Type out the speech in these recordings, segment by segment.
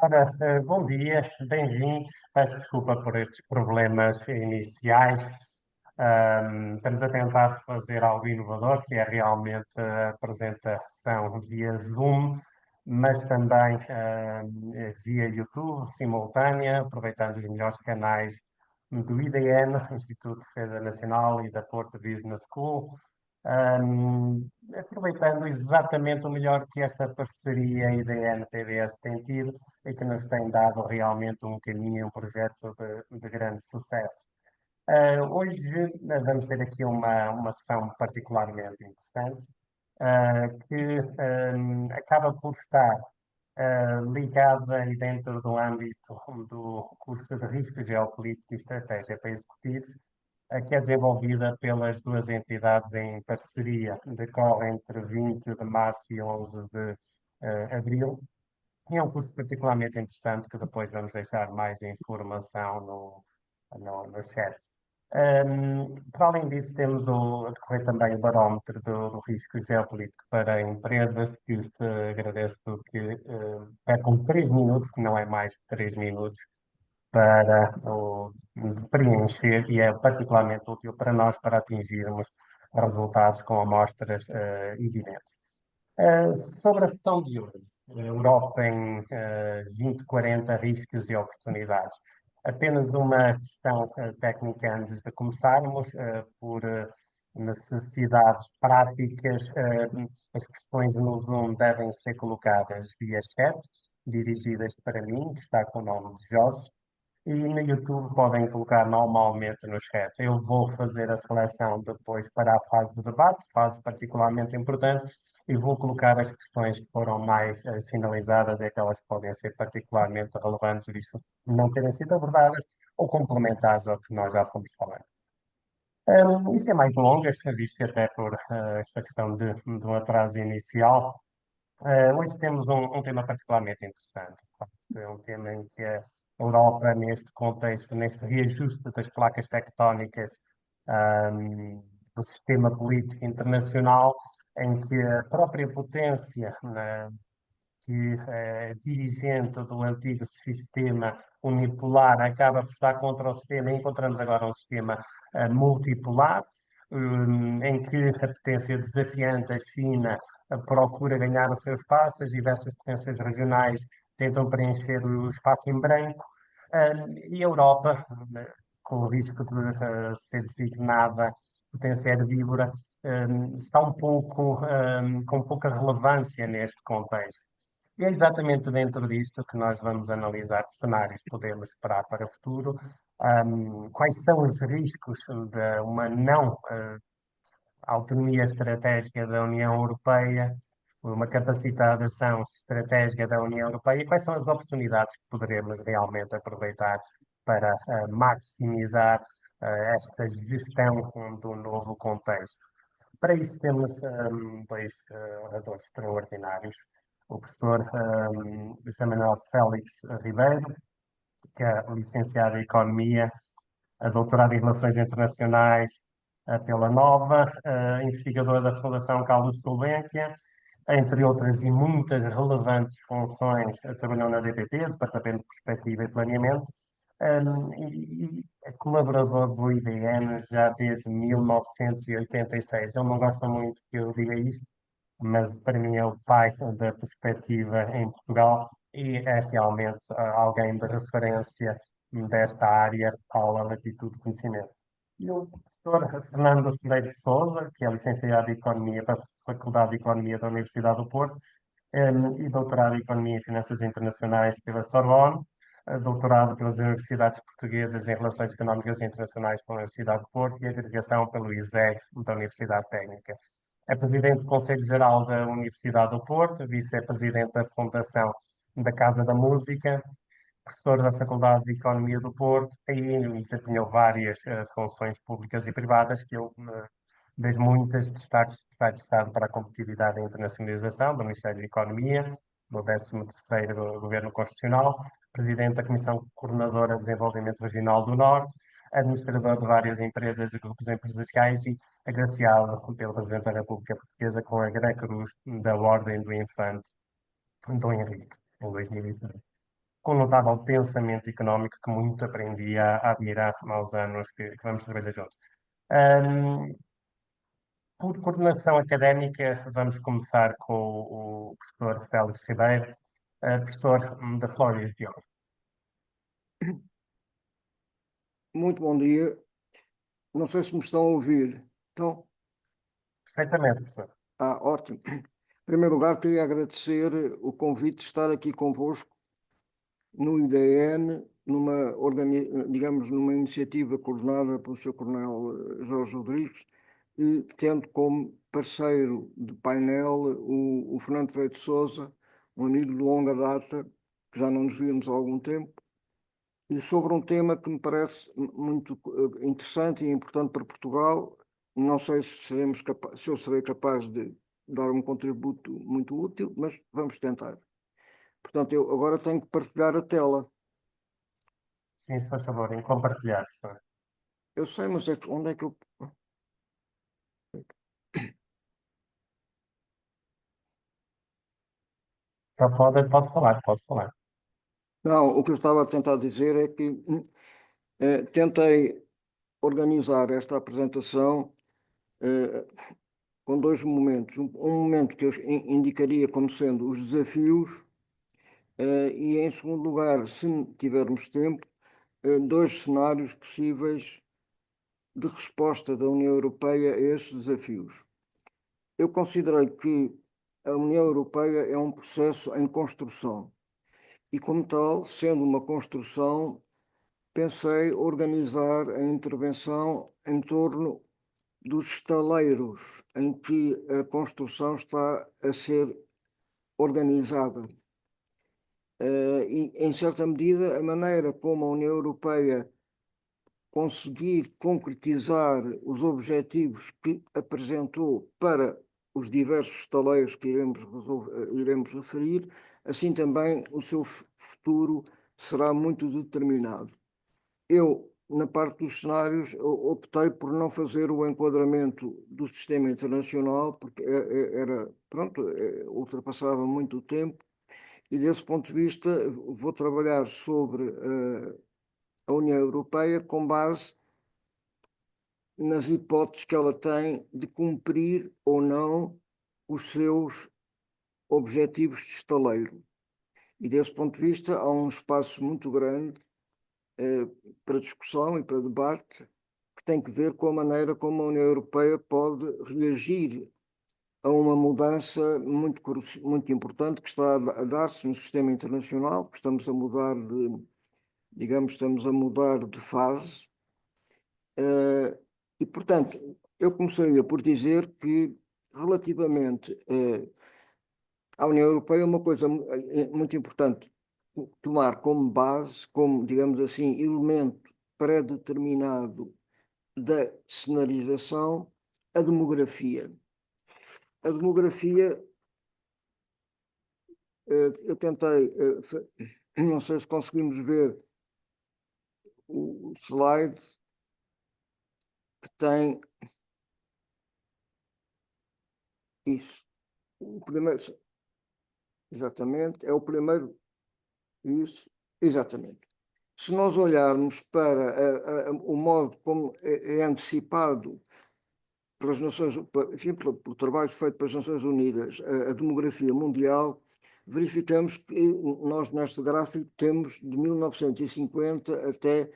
Ora, bom dia, bem-vindos. Peço desculpa por estes problemas iniciais. Estamos a tentar fazer algo inovador, que é realmente a apresentação via Zoom, mas também via YouTube, simultânea, aproveitando os melhores canais do IDN, Instituto de Defesa Nacional, e da Porto Business School. Aproveitando exatamente o melhor que esta parceria IDN-PBS tem tido e que nos tem dado realmente um caminho, um projeto de grande sucesso. Hoje vamos ter aqui uma sessão particularmente interessante, que acaba por estar ligada e dentro do âmbito do curso de Risco Geopolítico e Estratégia para Executivos, que é desenvolvida pelas duas entidades em parceria. Decorre entre 20 de março e 11 de abril. E é um curso particularmente interessante que depois vamos deixar mais informação no chat. Para além disso, temos a decorrer também o barómetro do risco geopolítico para empresas, que te agradeço que percam 3 minutos, que não é mais de 3 minutos, para preencher, e é particularmente útil para nós para atingirmos resultados com amostras evidentes. Sobre a sessão de hoje, Europa em 2040, riscos e oportunidades. Apenas uma questão técnica antes de começarmos, por necessidades práticas, as questões no Zoom devem ser colocadas via chat, dirigidas para mim, que está com o nome de Jorge, e no YouTube podem colocar normalmente no chat. Eu vou fazer a seleção depois para a fase de debate, fase particularmente importante, e vou colocar as questões que foram mais sinalizadas e aquelas que podem ser particularmente relevantes, visto não terem sido abordadas, ou complementares ao que nós já fomos falando. Isso é mais longas, visto até por esta questão de um atraso inicial. Hoje temos um tema particularmente interessante. De facto, é um tema em que a Europa, neste contexto, neste reajuste das placas tectónicas, do sistema político internacional, em que a própria potência, né, que é dirigente do antigo sistema unipolar, acaba por estar contra o sistema, e encontramos agora um sistema multipolar, em que a potência desafiante, a China, procura ganhar o seu espaço, as diversas potências regionais tentam preencher o espaço em branco, e a Europa, com o risco de ser designada potência herbívora, está um pouco com pouca relevância neste contexto. E é exatamente dentro disto que nós vamos analisar que cenários podemos esperar para o futuro, quais são os riscos de uma não autonomia estratégica da União Europeia, uma capacidade de ação estratégica da União Europeia, e quais são as oportunidades que poderemos realmente aproveitar para maximizar esta gestão do novo contexto. Para isso temos dois oradores extraordinários. O professor José Manuel Félix Ribeiro, que é licenciado em Economia, doutorado em Relações Internacionais pela Nova, investigador da Fundação Carlos Gulbenkian, entre outras e muitas relevantes funções, trabalhou na DPP, Departamento de Perspectiva e Planeamento, e é colaborador do IDN já desde 1986. Ele não gosta muito que eu diga isto, mas para mim é o pai da perspectiva em Portugal e é realmente alguém de referência desta área à latitude de conhecimento. E o professor Fernando Freire de Sousa, que é licenciado em Economia pela Faculdade de Economia da Universidade do Porto, e doutorado em Economia e Finanças Internacionais pela Sorbonne, doutorado pelas Universidades Portuguesas em Relações Económicas Internacionais pela Universidade do Porto e agregação pelo ISEG da Universidade Técnica. É presidente do Conselho Geral da Universidade do Porto, vice-presidente da Fundação da Casa da Música, professor da Faculdade de Economia do Porto e desempenhou várias funções públicas e privadas que eu, das muitas, destaque secretário de Estado para a Competitividade e Internacionalização do Ministério da Economia, no 13º Governo Constitucional, presidente da Comissão Coordenadora de Desenvolvimento Regional do Norte, administrador de várias empresas e grupos empresariais e agraciado pelo Presidente da República Portuguesa com a Greca Cruz da Ordem do Infante Dom Henrique, em 2003. com notável pensamento económico que muito aprendi a admirar aos anos que vamos trabalhar juntos. Ahm, por coordenação académica, vamos começar com o professor Félix Ribeiro, professor da Flórida de Geography. Muito bom dia. Não sei se me estão a ouvir. Então, Perfeitamente, professor. ótimo. Em primeiro lugar, queria agradecer o convite de estar aqui convosco no IDN, digamos, numa iniciativa coordenada pelo Sr. Coronel Jorge Rodrigues, e tendo como parceiro de painel o Fernando Freire de Sousa, um amigo de longa data, que já não nos víamos há algum tempo, e sobre um tema que me parece muito interessante e importante para Portugal. Não sei se eu serei capaz de dar um contributo muito útil, mas vamos tentar. Portanto, eu agora tenho que partilhar a tela. Sim, se faz favor, em compartilhar, professor. Eu sei, mas onde é que eu... Então pode falar, pode falar. Não, o que eu estava a tentar dizer é que tentei organizar esta apresentação eh, com dois momentos. Um momento que eu indicaria como sendo os desafios, e em segundo lugar, se tivermos tempo, dois cenários possíveis de resposta da União Europeia a estes desafios. Eu considerei que a União Europeia é um processo em construção e, como tal, sendo uma construção, pensei organizar a intervenção em torno dos estaleiros em que a construção está a ser organizada. E, em certa medida, a maneira como a União Europeia conseguir concretizar os objetivos que apresentou para os diversos estaleiros que iremos referir, assim também o seu futuro será muito determinado. Eu, na parte dos cenários, optei por não fazer o enquadramento do sistema internacional, porque pronto, ultrapassava muito o tempo, e desse ponto de vista vou trabalhar sobre a União Europeia com base nas hipóteses que ela tem de cumprir ou não os seus objetivos de estaleiro. E desse ponto de vista há um espaço muito grande para discussão e para debate, que tem que ver com a maneira como a União Europeia pode reagir a uma mudança muito importante que está a dar-se no sistema internacional, que estamos a mudar estamos a mudar de fase. E, portanto, eu começaria por dizer que, relativamente à União Europeia, uma coisa muito importante tomar como base, como, digamos assim, elemento pré-determinado da cenarização, a demografia. A demografia, eu tentei, não sei se conseguimos ver o slide que tem isso. O primeiro, exatamente, é o primeiro, isso, exatamente. Se nós olharmos para o modo como é antecipado pelas Nações, enfim, pelo trabalho feito pelas Nações Unidas, a demografia mundial, verificamos que nós, neste gráfico, temos de 1950 até,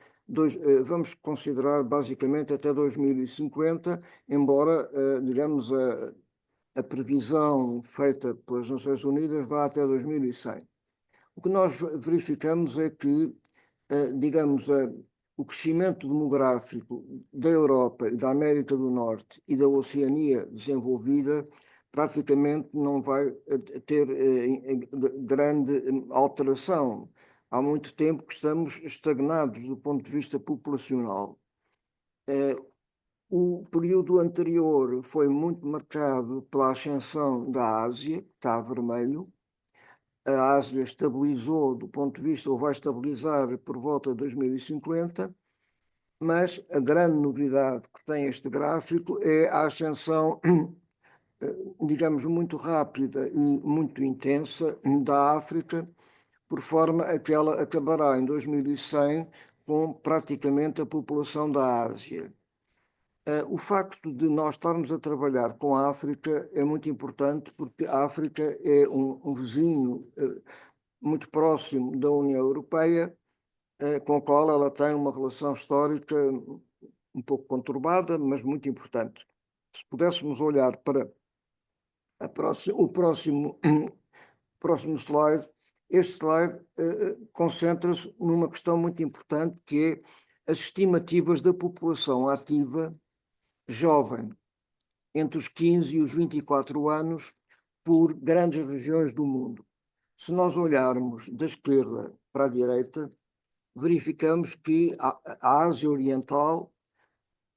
vamos considerar basicamente até 2050, embora, digamos, a previsão feita pelas Nações Unidas vá até 2100. O que nós verificamos é que, digamos, o crescimento demográfico da Europa e da América do Norte e da Oceania desenvolvida praticamente não vai ter grande alteração. Há muito tempo que estamos estagnados do ponto de vista populacional. O período anterior foi muito marcado pela ascensão da Ásia, que está a vermelho. A Ásia estabilizou do ponto de vista, ou vai estabilizar por volta de 2050, mas a grande novidade que tem este gráfico é a ascensão, digamos, muito rápida e muito intensa da África, por forma a que ela acabará em 2100 com praticamente a população da Ásia. O facto de nós estarmos a trabalhar com a África é muito importante, porque a África é um vizinho muito próximo da União Europeia, com a qual ela tem uma relação histórica um pouco conturbada, mas muito importante. Se pudéssemos olhar para o próximo slide, este slide concentra-se numa questão muito importante, que é as estimativas da população ativa jovem, entre os 15 e os 24 anos, por grandes regiões do mundo. Se nós olharmos da esquerda para a direita, verificamos que a Ásia Oriental,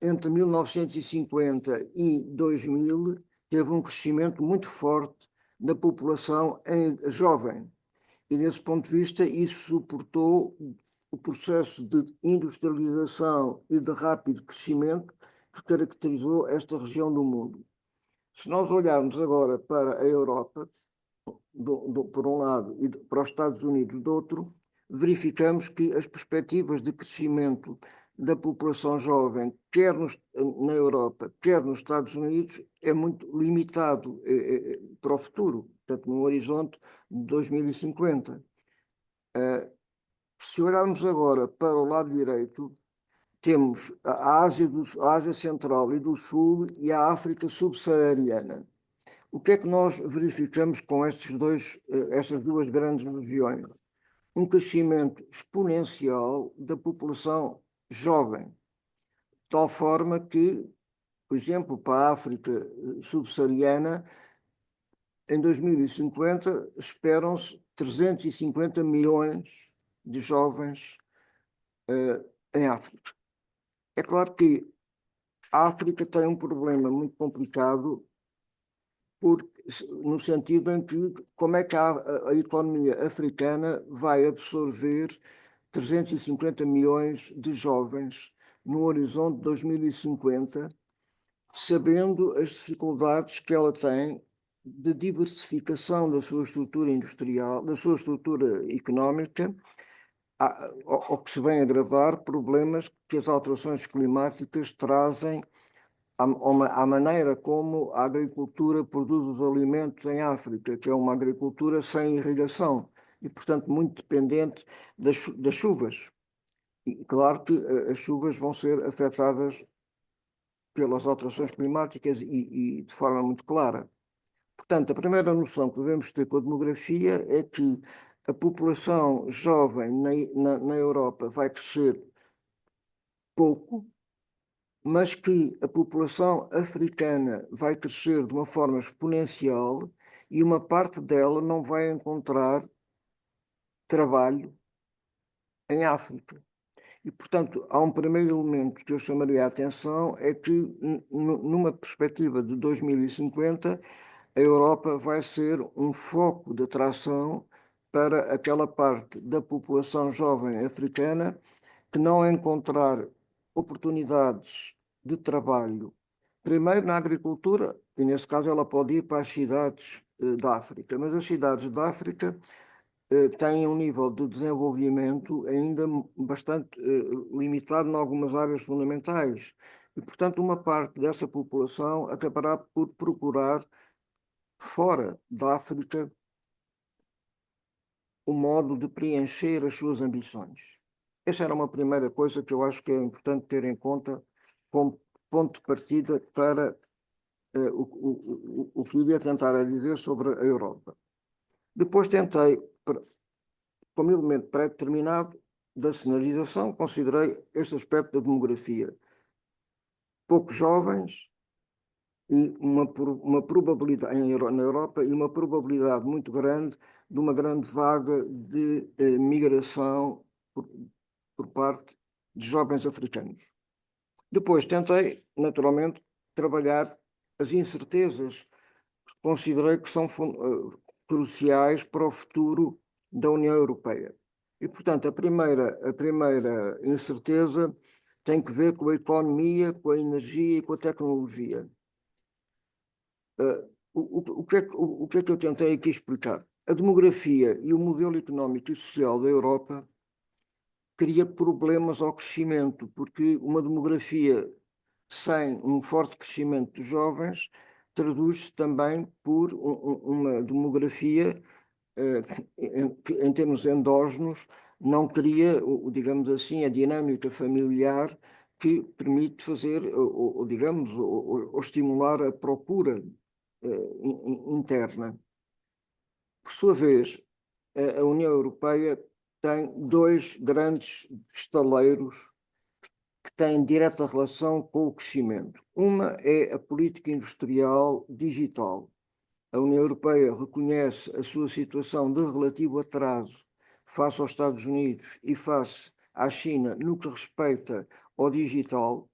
entre 1950 e 2000, teve um crescimento muito forte da população jovem. E, desse ponto de vista, isso suportou o processo de industrialização e de rápido crescimento que caracterizou esta região do mundo. Se nós olharmos agora para a Europa, por um lado, e para os Estados Unidos, do outro, verificamos que as perspectivas de crescimento da população jovem, quer na Europa, quer nos Estados Unidos, é muito limitado para o futuro, portanto, num horizonte de 2050. Se olharmos agora para o lado direito, temos a Ásia Central e do Sul e a África subsaariana. O que é que nós verificamos com estas duas grandes regiões? Um crescimento exponencial da população jovem, de tal forma que, por exemplo, para a África subsaariana, em 2050 esperam-se 350 milhões de jovens em África. É claro que a África tem um problema muito complicado, no sentido em que como é que a economia africana vai absorver 350 milhões de jovens no horizonte de 2050, sabendo as dificuldades que ela tem de diversificação da sua estrutura industrial, da sua estrutura económica, ao que se vem agravar problemas que as alterações climáticas trazem à maneira como a agricultura produz os alimentos em África, que é uma agricultura sem irrigação e, portanto, muito dependente das chuvas. E claro que as chuvas vão ser afetadas pelas alterações climáticas e de forma muito clara. Portanto, a primeira noção que devemos ter com a demografia é que a população jovem na Europa vai crescer pouco, mas que a população africana vai crescer de uma forma exponencial e uma parte dela não vai encontrar trabalho em África. E, portanto, há um primeiro elemento que eu chamaria a atenção, é que, numa perspectiva de 2050, a Europa vai ser um foco de atração para aquela parte da população jovem africana que não encontrar oportunidades de trabalho, primeiro na agricultura, e nesse caso ela pode ir para as cidades da África, mas as cidades da África têm um nível de desenvolvimento ainda bastante limitado em algumas áreas fundamentais. E, portanto, uma parte dessa população acabará por procurar fora da África o modo de preencher as suas ambições. Essa era uma primeira coisa que eu acho que é importante ter em conta como ponto de partida para o que eu ia tentar a dizer sobre a Europa. Depois tentei, como elemento pré-determinado da sinalização, considerei este aspecto da demografia. Poucos jovens e uma probabilidade na Europa e uma probabilidade muito grande de uma grande vaga de migração por parte de jovens africanos. Depois tentei, naturalmente, trabalhar as incertezas que considerei que são cruciais para o futuro da União Europeia. E, portanto, a primeira incerteza tem que ver com a economia, com a energia e com a tecnologia. O que é que eu tentei aqui explicar? a demografia e o modelo económico e social da Europa cria problemas ao crescimento, porque uma demografia sem um forte crescimento dos jovens traduz-se também por uma demografia que, em termos endógenos, não cria, digamos assim, a dinâmica familiar que permite fazer, ou digamos, ou estimular a procura interna. Por sua vez, a União Europeia tem dois grandes estaleiros que têm direta relação com o crescimento. Uma é a política industrial digital. A União Europeia reconhece a sua situação de relativo atraso face aos Estados Unidos e face à China no que respeita ao digital,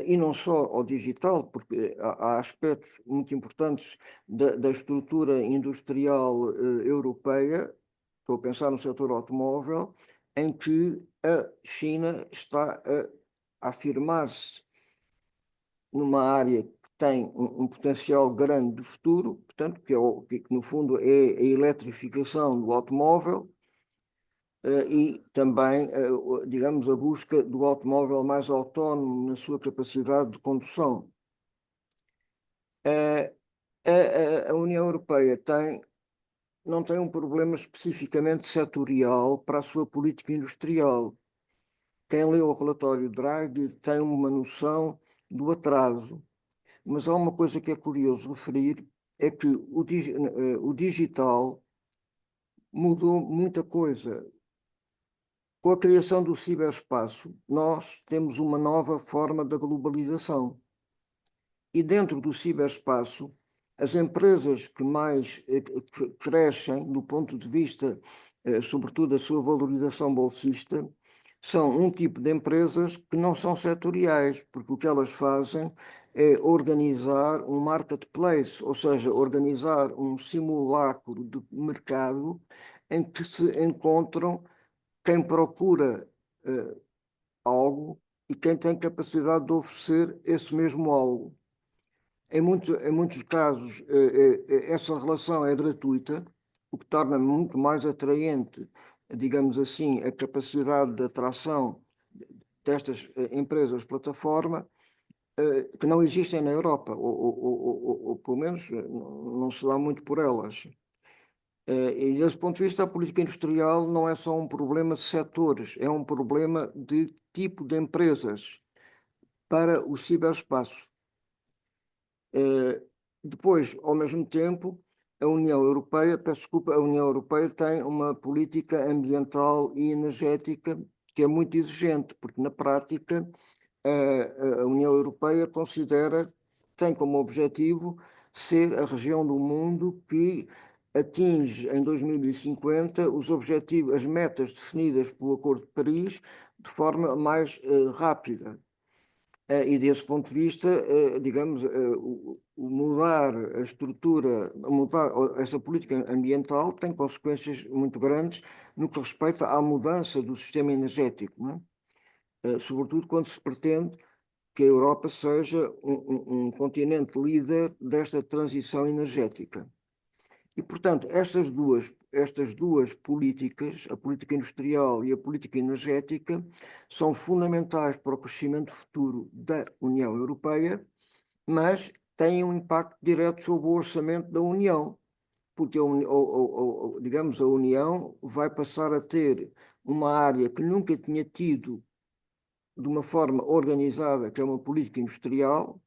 e não só ao digital, porque há aspectos muito importantes da estrutura industrial europeia, estou a pensar no setor automóvel, em que a China está a afirmar-se numa área que tem um potencial grande de futuro, portanto, que no fundo é a eletrificação do automóvel, e também, digamos, a busca do automóvel mais autónomo na sua capacidade de condução. A União Europeia não tem um problema especificamente setorial para a sua política industrial. Quem lê o relatório Draghi tem uma noção do atraso, mas há uma coisa que é curioso referir, é que o digital mudou muita coisa. Com a criação do ciberespaço, nós temos uma nova forma da globalização. E dentro do ciberespaço, as empresas que mais crescem do ponto de vista, sobretudo, da sua valorização bolsista, são um tipo de empresas que não são setoriais, porque o que elas fazem é organizar um marketplace, ou seja, organizar um simulacro de mercado em que se encontram quem procura algo e quem tem capacidade de oferecer esse mesmo algo. Em muitos casos, essa relação é gratuita, o que torna muito mais atraente, digamos assim, a capacidade de atração destas empresas plataforma, que não existem na Europa, ou pelo menos não se dá muito por elas. E desse ponto de vista, a política industrial não é só um problema de setores, é um problema de tipo de empresas para o ciberespaço. Depois, ao mesmo tempo, a União Europeia, peço desculpa, a União Europeia tem uma política ambiental e energética que é muito exigente, porque na prática a União Europeia tem como objetivo ser a região do mundo que atinge em 2050 os objetivos, as metas definidas pelo Acordo de Paris de forma mais rápida. E desse ponto de vista, digamos, mudar a estrutura, mudar essa política ambiental tem consequências muito grandes no que respeita à mudança do sistema energético, não é? Sobretudo quando se pretende que a Europa seja um continente líder desta transição energética. E, portanto, estas duas políticas, a política industrial e a política energética, são fundamentais para o crescimento futuro da União Europeia, mas têm um impacto direto sobre o orçamento da União, porque digamos, a União vai passar a ter uma área que nunca tinha tido de uma forma organizada, que é uma política industrial.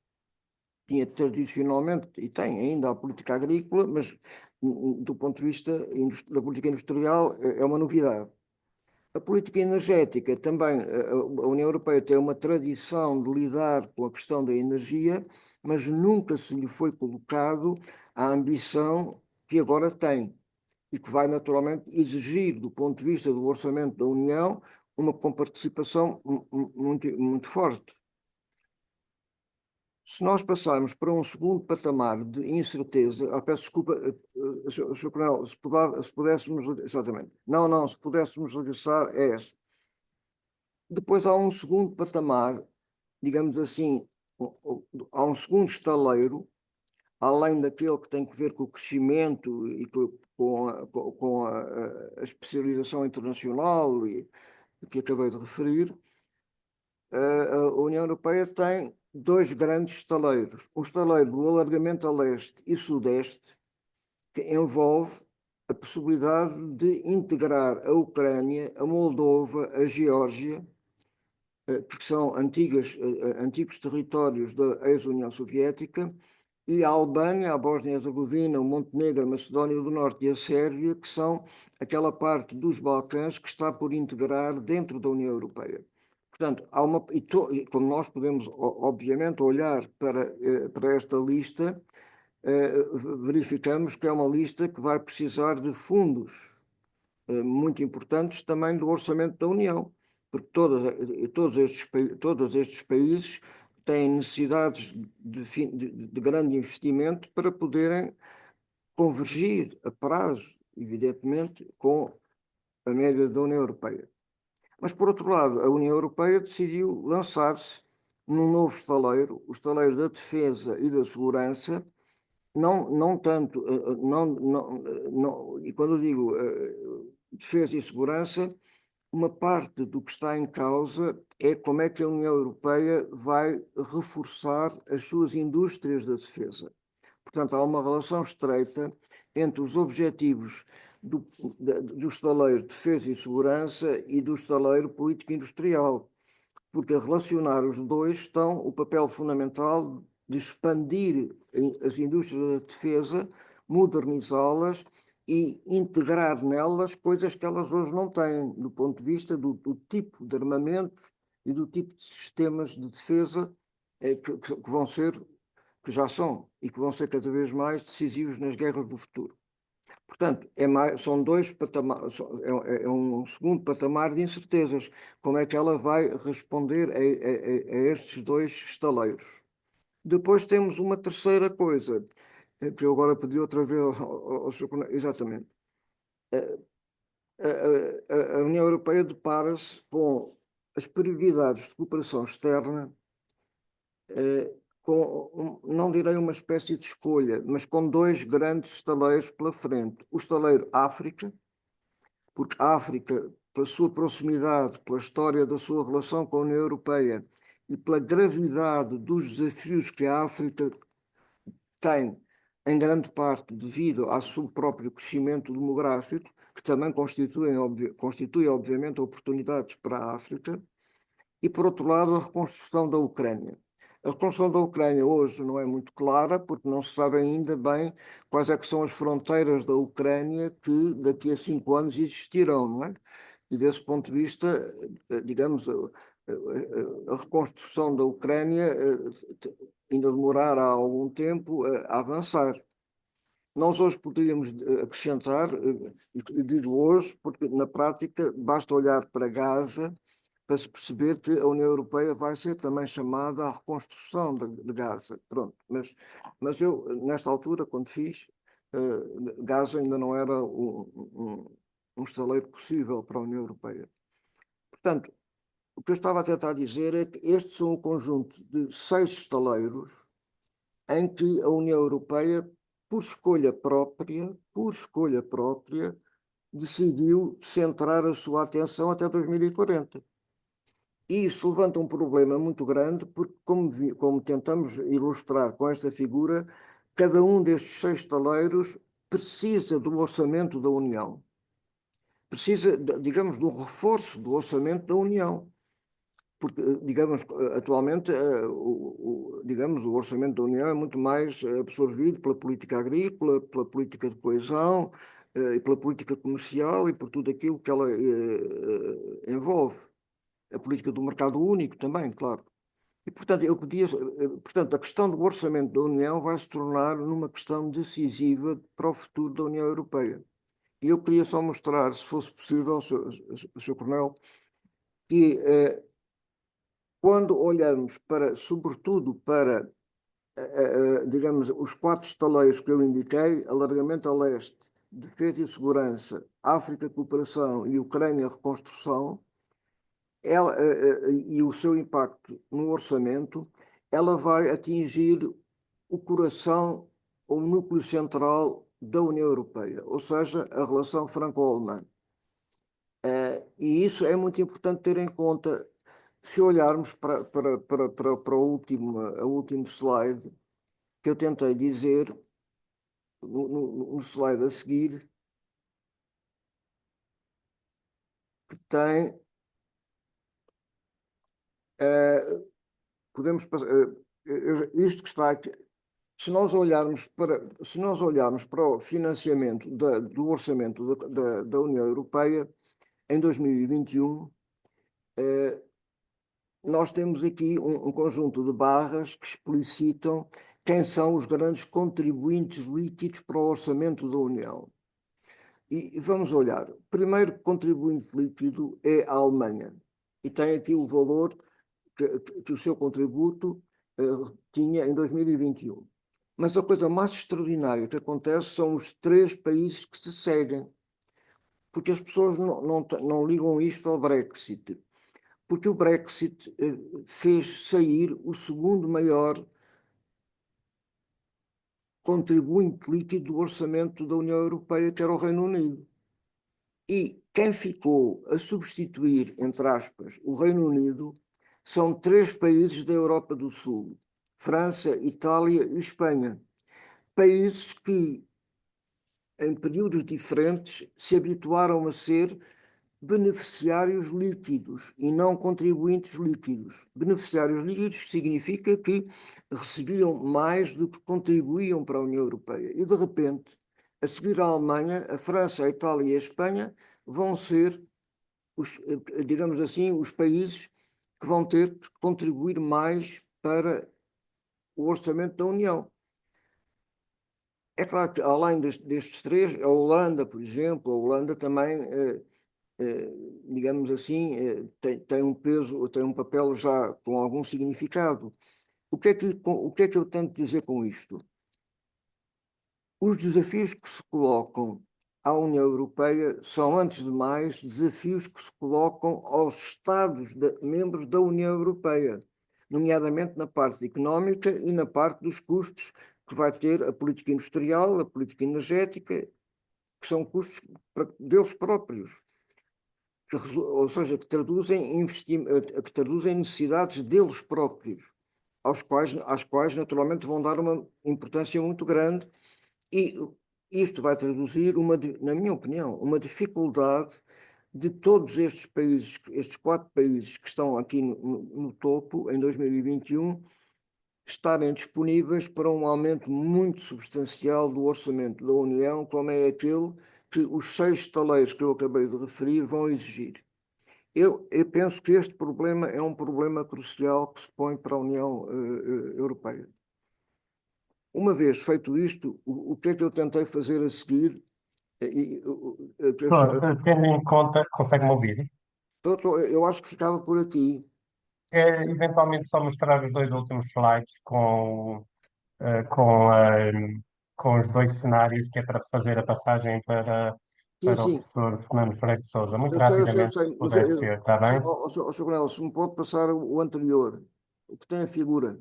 Tinha tradicionalmente, e tem ainda, a política agrícola, mas do ponto de vista da política industrial é uma novidade. A política energética também, a União Europeia tem uma tradição de lidar com a questão da energia, mas nunca se lhe foi colocado a ambição que agora tem e que vai naturalmente exigir, do ponto de vista do orçamento da União, uma comparticipação muito forte. Se nós passarmos para um segundo patamar de incerteza, peço desculpa, Sr. Coronel, se pudéssemos, exatamente, se pudéssemos regressar a essa. Depois há um segundo patamar, digamos assim, há um segundo estaleiro, além daquele que tem que ver com o crescimento e com a especialização internacional e que acabei de referir, a União Europeia tem dois grandes estaleiros. O estaleiro do alargamento a leste e sudeste, que envolve a possibilidade de integrar a Ucrânia, a Moldova, a Geórgia, que são antigos territórios da ex-União Soviética, e a Albânia, a Bósnia-Herzegovina, o Montenegro, a Macedónia do Norte e a Sérvia, que são aquela parte dos Balcãs que está por integrar dentro da União Europeia. Portanto, como nós podemos, obviamente, olhar para esta lista, verificamos que é uma lista que vai precisar de fundos muito importantes também do orçamento da União, porque todos estes países têm necessidades de grande investimento para poderem convergir a prazo, evidentemente, com a média da União Europeia. Mas, por outro lado, a União Europeia decidiu lançar-se num novo estaleiro, o estaleiro da defesa e da segurança, não tanto, e quando eu digo defesa e segurança, uma parte do que está em causa é como é que a União Europeia vai reforçar as suas indústrias da defesa. Portanto, há uma relação estreita entre os objetivos do estaleiro de defesa e segurança e do estaleiro político-industrial, porque a relacionar os dois estão o papel fundamental de expandir as indústrias da defesa, modernizá-las e integrar nelas coisas que elas hoje não têm, do ponto de vista do tipo de armamentos e do tipo de sistemas de defesa que vão ser, que já são e que vão ser cada vez mais decisivos nas guerras do futuro. Portanto, são dois patamares, é um segundo patamar de incertezas. Como é que ela vai responder a estes dois estaleiros? Depois temos uma terceira coisa, que eu agora pedi outra vez ao Sr. Coronel. Exatamente. A União Europeia depara-se com as prioridades de cooperação externa, não direi uma espécie de escolha, mas com dois grandes estaleiros pela frente. O estaleiro África, porque a África, pela sua proximidade, pela história da sua relação com a União Europeia e pela gravidade dos desafios que a África tem, em grande parte devido ao seu próprio crescimento demográfico, que também constitui obviamente, oportunidades para a África, e, por outro lado, a reconstrução da Ucrânia. A reconstrução da Ucrânia hoje não é muito clara, porque não se sabe ainda bem quais é que são as fronteiras da Ucrânia que daqui a 5 anos existirão, não é? E desse ponto de vista, digamos, a reconstrução da Ucrânia ainda demorará algum tempo a avançar. Nós hoje poderíamos acrescentar, e digo hoje, porque na prática basta olhar para Gaza para se perceber que a União Europeia vai ser também chamada à reconstrução de Gaza. Pronto, mas eu, nesta altura, quando fiz, Gaza ainda não era um estaleiro possível para a União Europeia. Portanto, o que eu estava a tentar dizer é que estes são um conjunto de 6 estaleiros em que a União Europeia, por escolha própria, decidiu centrar a sua atenção até 2040. E isso levanta um problema muito grande, porque, como tentamos ilustrar com esta figura, cada um destes 6 estaleiros precisa do orçamento da União. Precisa, digamos, do reforço do orçamento da União. Porque, digamos, atualmente, digamos, o orçamento da União é muito mais absorvido pela política agrícola, pela política de coesão, e pela política comercial e por tudo aquilo que ela envolve. A política do mercado único também, claro. E, portanto, a questão do orçamento da União vai se tornar numa questão decisiva para o futuro da União Europeia. E eu queria só mostrar, se fosse possível, Sr. Coronel, que quando olhamos sobretudo para, digamos, os 4 estaleiros que eu indiquei, alargamento a leste, defesa e segurança, África, cooperação e Ucrânia, reconstrução, e o seu impacto no orçamento, ela vai atingir o coração o núcleo central da União Europeia, ou seja, a relação franco-alemã. E isso é muito importante ter em conta. Se olharmos para o último slide que eu tentei dizer, no slide a seguir, que tem, podemos passar, isto que está aqui, se nós olharmos para o financiamento do orçamento da União Europeia em 2021, nós temos aqui um conjunto de barras que explicitam quem são os grandes contribuintes líquidos para o orçamento da União. E vamos olhar. O primeiro contribuinte líquido é a Alemanha. E tem aqui o valor que o seu contributo tinha em 2021. Mas a coisa mais extraordinária que acontece são os 3 países que se seguem. Porque as pessoas não ligam isto ao Brexit. Porque o Brexit fez sair o segundo maior contribuinte líquido do orçamento da União Europeia, que era o Reino Unido. E quem ficou a substituir, entre aspas, o Reino Unido são 3 países da Europa do Sul: França, Itália e Espanha. Países que, em períodos diferentes, se habituaram a ser beneficiários líquidos e não contribuintes líquidos. Beneficiários líquidos significa que recebiam mais do que contribuíam para a União Europeia. E, de repente, a seguir à Alemanha, a França, a Itália e a Espanha vão ser, digamos assim, os países que vão ter que contribuir mais para o orçamento da União. É claro que, além destes 3, a Holanda, por exemplo, a Holanda também digamos assim, tem um peso, tem um papel já com algum significado. O que é que eu tento dizer com isto? Os desafios que se colocam à União Europeia são, antes de mais, desafios que se colocam aos Estados-membros da União Europeia, nomeadamente na parte económica e na parte dos custos que vai ter a política industrial, a política energética, que são custos deles próprios. Ou seja, que traduzem necessidades deles próprios, às quais naturalmente vão dar uma importância muito grande, e isto vai traduzir, na minha opinião, uma dificuldade de todos estes países, estes 4 países que estão aqui no topo em 2021, estarem disponíveis para um aumento muito substancial do orçamento da União, como é aquele que os 6 estaleiros que eu acabei de referir vão exigir. Eu penso que este problema é um problema crucial que se põe para a União Europeia. Uma vez feito isto, o que é que eu tentei fazer a seguir? Tendo em conta, consegue-me ouvir? Eu acho que ficava por aqui. É, eventualmente só mostrar os 2 últimos slides eh, com, eh, com os 2 cenários, que é para fazer a passagem Sim, para o sim, professor Fernando Freire de Sousa. Muito eu rapidamente, sei, se mas puder ser, está bem? Sr. Coronel, se me pode passar o anterior, o que tem a figura.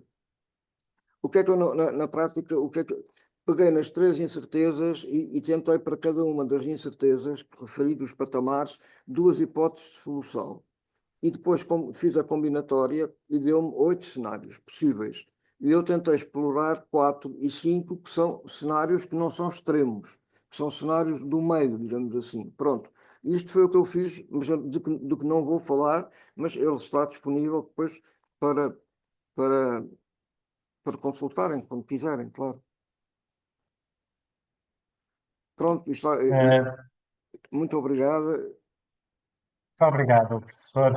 O que é que eu, na prática, o que é que peguei nas 3 incertezas e tentei para cada uma das incertezas que referi dos patamares 2 hipóteses de solução. E depois fiz a combinatória e deu-me 8 cenários possíveis. E eu tentei explorar 4 e 5, que são cenários que não são extremos, que são cenários do meio, digamos assim. Pronto. Isto foi o que eu fiz, mas do que não vou falar, mas ele está disponível depois para, para, para consultarem, quando quiserem, claro. Pronto, Muito muito obrigada. obrigado, professor.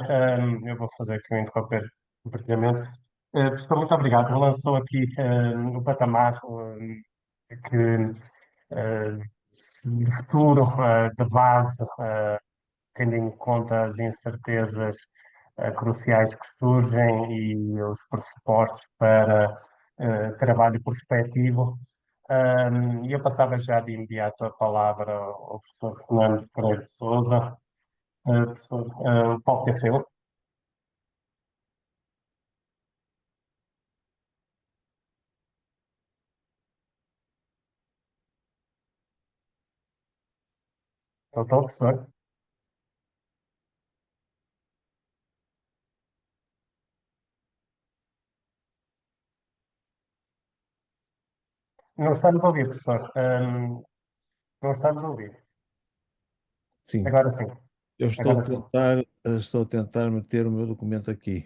Eu vou fazer aqui um interromper o partilhamento. Professor, muito obrigado. Relançou aqui o patamar que de futuro, de base, tendo em conta as incertezas cruciais que surgem e os pressupostos para trabalho prospectivo. E eu passava já de imediato a palavra ao professor Fernando Freire de Sousa. Professor, o palco é seu. Estou, professor. Não estamos a ouvir, professor. Não estamos a ouvir. Sim, Agora sim, eu agora sim. estou a tentar meter o meu documento aqui.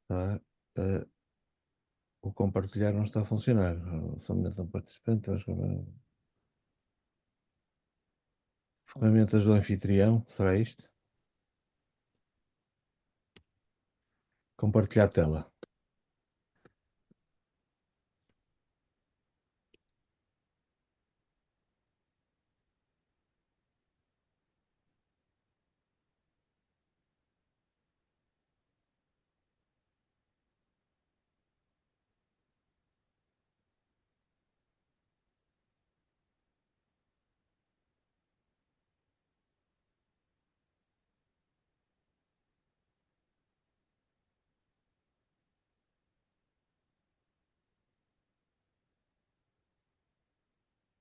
Tá? Eh, o compartilhar não está a funcionar. Somente um participante. Acho que ferramentas do anfitrião, será isto? Compartilhar tela.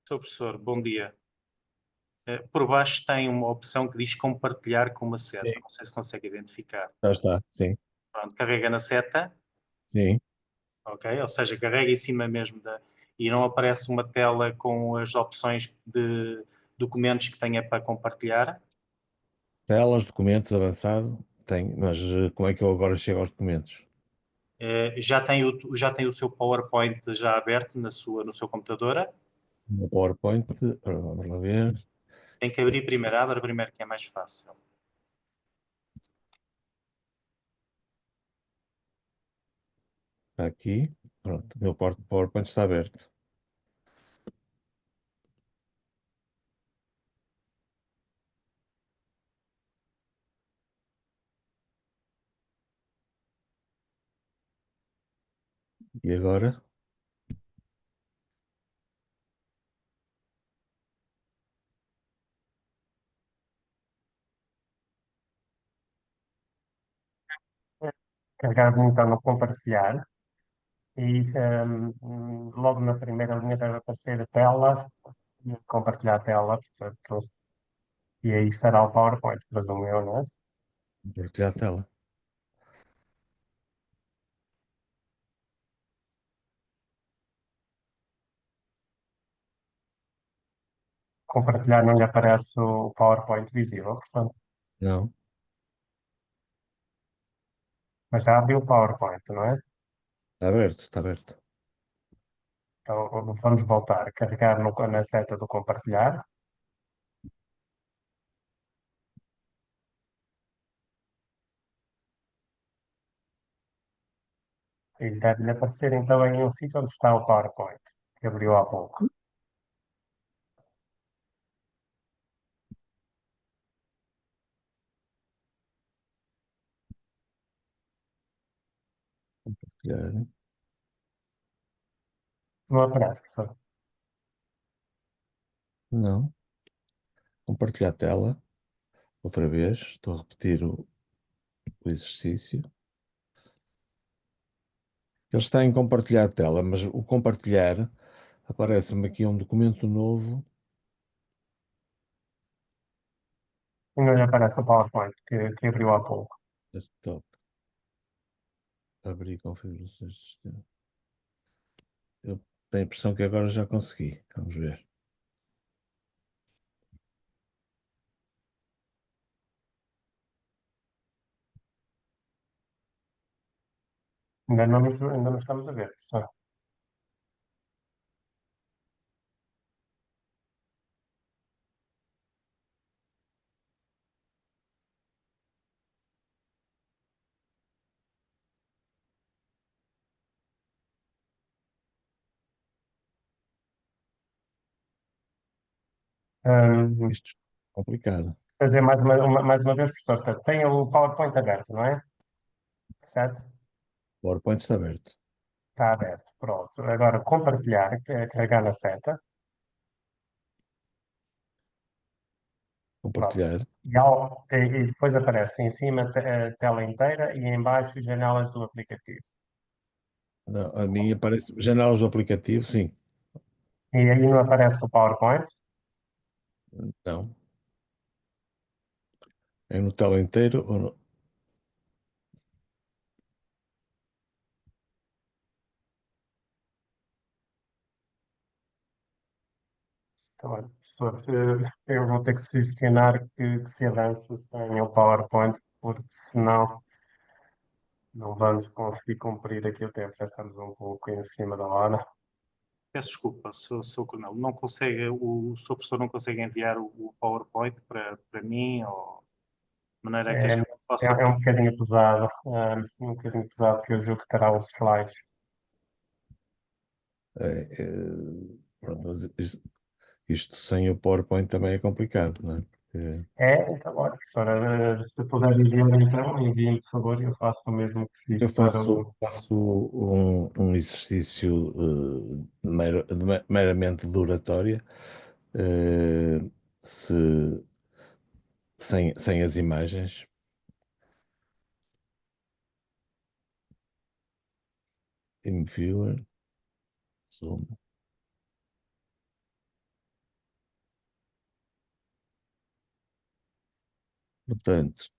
Sou professor, bom dia. Por baixo tem uma opção que diz compartilhar com uma seta. Sim. Não sei se consegue identificar. Já está, sim. Pronto, carrega na seta, Sim. ok? Ou seja, carrega em cima mesmo e não aparece uma tela com as opções de documentos que tenha para compartilhar. Telas, documentos, avançado. Tem, mas como é que eu agora chego aos documentos? Já tem o seu PowerPoint já aberto no seu computador. No PowerPoint, ora, vamos lá ver. Tem que abrir primeiro, abre primeiro que é mais fácil. Está aqui. Pronto, o meu PowerPoint está aberto. E agora? Carregar então no compartilhar e logo na primeira linha deve aparecer a tela, compartilhar a tela, portanto, e aí estará o PowerPoint, presumo eu, não é? Compartilhar a tela. Compartilhar não lhe aparece o PowerPoint visível, portanto, Não, mas já abriu o PowerPoint, não é? está aberto, está aberto. Então vamos voltar, carregar na seta do compartilhar e deve-lhe aparecer então em um sítio onde está o PowerPoint, que abriu há pouco. Compartilhar. Não aparece, professor. Não. Compartilhar a tela. Outra vez. Estou a repetir o exercício. Ele está em compartilhar a tela, mas o compartilhar aparece-me aqui um documento novo. E não lhe aparece o PowerPoint que abriu há pouco. Desktop. Abrir configurações de sistema. Eu tenho a impressão que agora já consegui. Vamos ver. Ainda não estamos a ver, professor. Isto é complicado. Fazer mais uma vez, professor. Portanto, tem o PowerPoint aberto, não é? Certo? O PowerPoint está aberto. Está aberto. Pronto. Agora, compartilhar, carregar na seta. Pronto. Compartilhar. E depois aparece em cima a tela inteira e em baixo janelas do aplicativo. Não, a minha aparece janelas do aplicativo, sim. E aí não aparece o PowerPoint. Não. É no tela inteiro ou no... Então, olha, professor, eu vou ter que sugestionar que se avance sem o PowerPoint, porque senão não vamos conseguir cumprir aqui o tempo. Já estamos um pouco em cima da hora. Peço desculpa, Sr. Coronel, não consegue, o Sr. Professor não consegue enviar o PowerPoint para mim, ou de maneira que a É, gente possa... é um bocadinho pesado, um bocadinho pesado que eu julgo que terá os slides. pronto, mas isto sem o PowerPoint também é complicado, não é? Porque É, então, olha, professora, se puder enviar então, envie-me, por favor, eu faço o mesmo que fiz eu para faço, o... faço um exercício meramente de oratória, eh, se, sem as imagens. TeamViewer, Zoom. Portanto,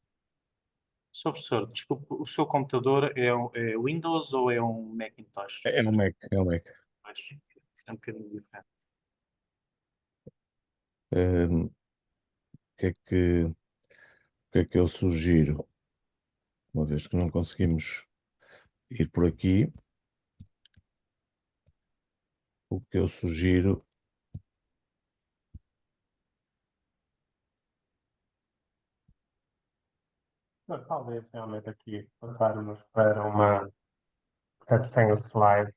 Sr. Professor, desculpe, o seu computador é Windows ou é um Macintosh? é um Mac, é um Mac. Pois, isso é um bocadinho diferente. O que é que, o que é que eu sugiro? Uma vez que não conseguimos ir por aqui, o que eu sugiro Mas talvez realmente aqui passarmos para uma, portanto, sem o slide,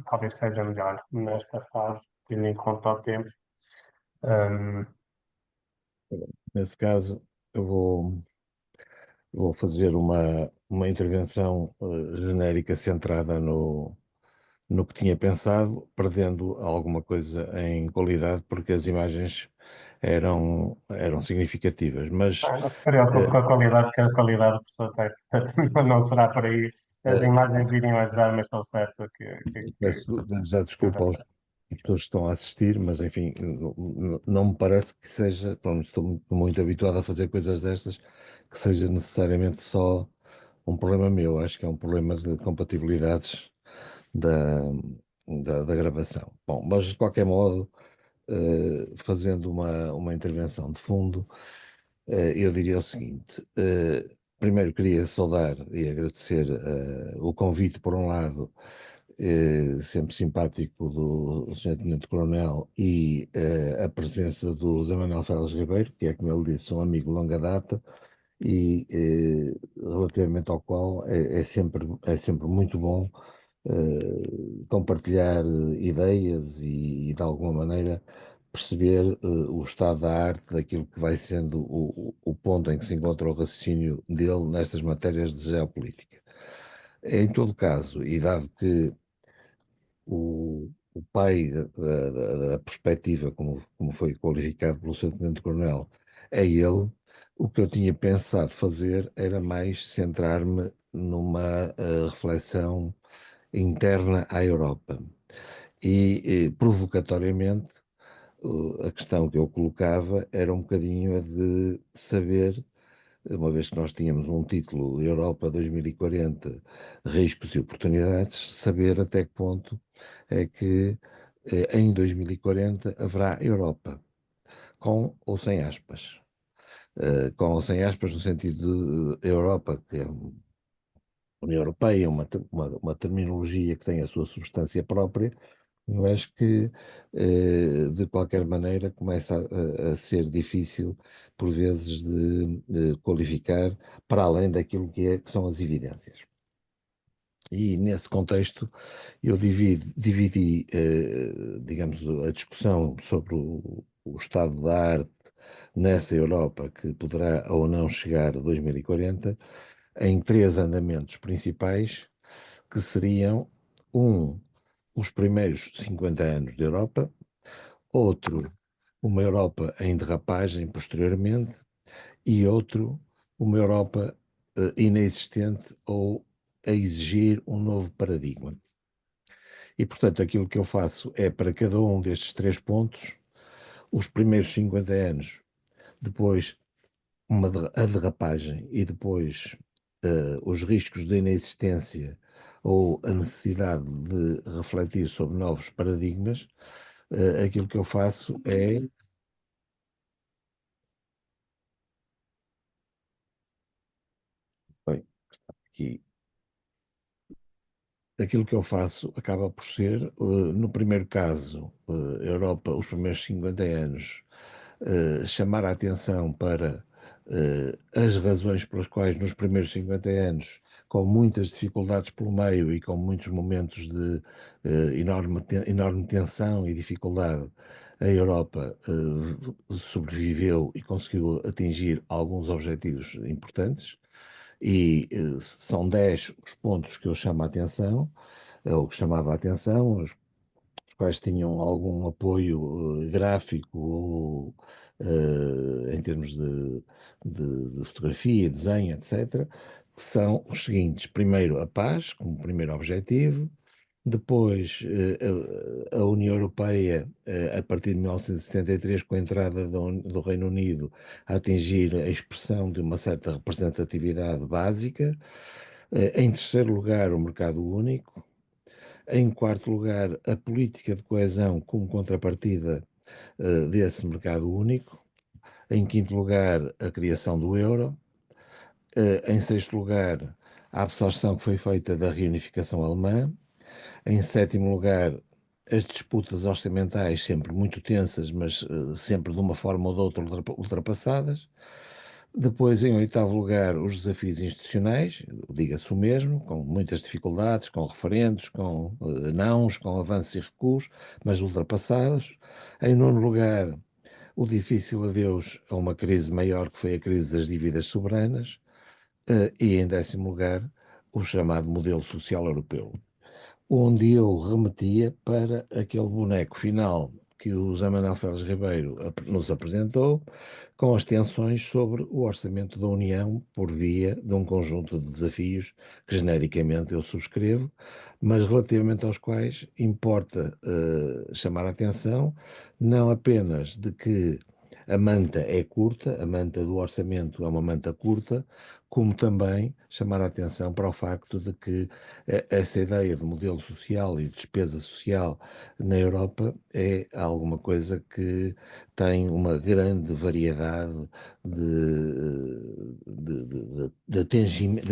talvez seja melhor nesta fase, tendo em conta o tempo. Ahm, nesse caso, eu vou fazer uma intervenção genérica centrada no que tinha pensado, perdendo alguma coisa em qualidade, porque as imagens eram significativas. Mas não se preocupe eh, com a qualidade, que a qualidade do professor tem, portanto, não será por aí. As eh, imagens iriam ajudar, mas estou certo peço já que desculpa vai aos ser. pessoas que estão a assistir, mas enfim, não me parece que seja, pronto, estou muito habituado a fazer coisas destas, que seja necessariamente só um problema meu. Acho que é um problema de compatibilidades da, da gravação. Bom, mas de qualquer modo, fazendo uma intervenção de fundo, eu diria o seguinte: primeiro queria saudar e agradecer o convite, por um lado, sempre simpático do Sr. Tenente Coronel, e a presença do Zé Manuel Félix Ribeiro, que é, como ele disse, um amigo de longa data, e relativamente ao qual é sempre muito bom compartilhar ideias e, de alguma maneira, perceber o estado da arte daquilo que vai sendo o ponto em que se encontra o raciocínio dele nestas matérias de geopolítica. Em todo caso, e dado que o pai da perspectiva, como foi qualificado pelo Sr. Tenente-Coronel, é ele, o que eu tinha pensado fazer era mais centrar-me numa reflexão interna à Europa. E, provocatoriamente, a questão que eu colocava era um bocadinho a de saber, uma vez que nós tínhamos um título Europa 2040, riscos e oportunidades, saber até que ponto é que em 2040 haverá Europa, com ou sem aspas. Com ou sem aspas, no sentido de Europa, que é União Europeia, uma terminologia que tem a sua substância própria, mas que, de qualquer maneira, começa a ser difícil, por vezes, de qualificar para além daquilo que são as evidências. E, nesse contexto, eu dividi, digamos, a discussão sobre o estado da arte nessa Europa, que poderá ou não chegar a 2040, em três andamentos principais, que seriam: um, os primeiros 50 anos da Europa; outro, uma Europa em derrapagem posteriormente e outro, uma Europa inexistente ou a exigir um novo paradigma. E, portanto, aquilo que eu faço é, para cada um destes 3 pontos, os primeiros 50 anos, depois a derrapagem e depois os riscos de inexistência ou a necessidade de refletir sobre novos paradigmas, aquilo que eu faço é. Bem, está aqui. Aquilo que eu faço acaba por ser, no primeiro caso, Europa, os primeiros 50 anos, chamar a atenção para as razões pelas quais nos primeiros 50 anos, com muitas dificuldades pelo meio e com muitos momentos de enorme tensão e dificuldade, a Europa sobreviveu e conseguiu atingir alguns objetivos importantes. E são 10 os pontos que eu chamo a atenção, ou que chamava a atenção, os quais tinham algum apoio gráfico ou em termos de fotografia, desenho, etc., que são os seguintes. Primeiro, a paz, como primeiro objetivo. Depois, a União Europeia, a partir de 1973, com a entrada do Reino Unido, a atingir a expressão de uma certa representatividade básica. Em terceiro lugar, o mercado único. Em quarto lugar, a política de coesão como contrapartida desse mercado único. Em quinto lugar, a criação do euro. Em sexto lugar, a absorção que foi feita da reunificação alemã. Em sétimo lugar, as disputas orçamentais, sempre muito tensas, mas sempre de uma forma ou de outra ultrapassadas. Depois, em oitavo lugar, os desafios institucionais, diga-se o mesmo, com muitas dificuldades, com referendos, com nãos, com avanços e recuos, mas ultrapassados. Em nono lugar, o difícil adeus a uma crise maior, que foi a crise das dívidas soberanas. E, em décimo lugar, o chamado modelo social europeu, onde eu remetia para aquele boneco final que o José Manuel Félix Ribeiro nos apresentou, com as tensões sobre o orçamento da União por via de um conjunto de desafios que genericamente eu subscrevo, mas relativamente aos quais importa chamar a atenção, não apenas de que a manta é curta, a manta do orçamento é uma manta curta, como também chamar a atenção para o facto de que essa ideia de modelo social e de despesa social na Europa é alguma coisa que tem uma grande variedade de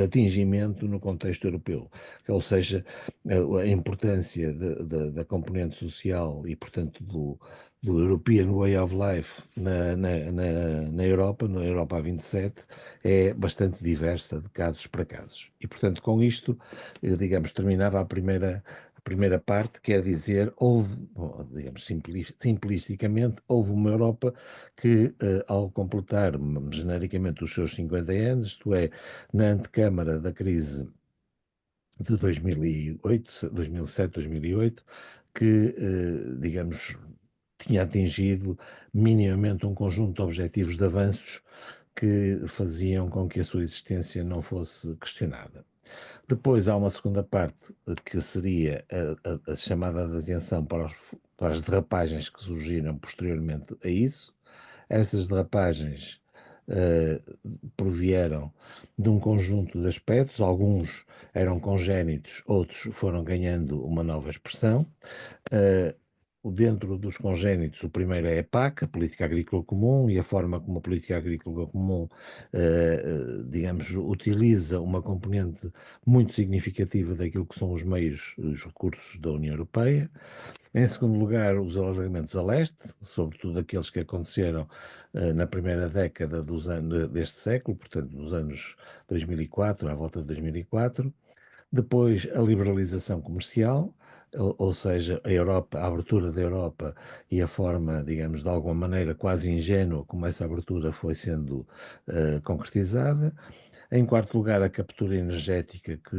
atingimento no contexto europeu. Ou seja, a importância da componente social e, portanto, do European Way of Life na Europa, na Europa a 27, é bastante diversa de casos para casos. E, portanto, com isto, digamos, terminava a primeira parte, quer dizer, houve, digamos, simplisticamente, houve uma Europa que, ao completar genericamente os seus 50 anos, isto é, na antecâmara da crise de 2008, 2007, 2008, que, digamos, tinha atingido minimamente um conjunto de objetivos de avanços que faziam com que a sua existência não fosse questionada. Depois há uma segunda parte que seria a chamada de atenção para as derrapagens que surgiram posteriormente a isso. Essas derrapagens provieram de um conjunto de aspectos, alguns eram congénitos, outros foram ganhando uma nova expressão. Dentro dos congénitos, o primeiro é a PAC, a Política Agrícola Comum, e a forma como a Política Agrícola Comum, digamos, utiliza uma componente muito significativa daquilo que são os meios, os recursos da União Europeia. Em segundo lugar, os alargamentos a leste, sobretudo aqueles que aconteceram na primeira década deste século, portanto, nos anos 2004, à volta de 2004. Depois, a liberalização comercial, ou seja, a Europa, a abertura da Europa e a forma, digamos, de alguma maneira quase ingênua como essa abertura foi sendo concretizada. Em quarto lugar, a captura energética que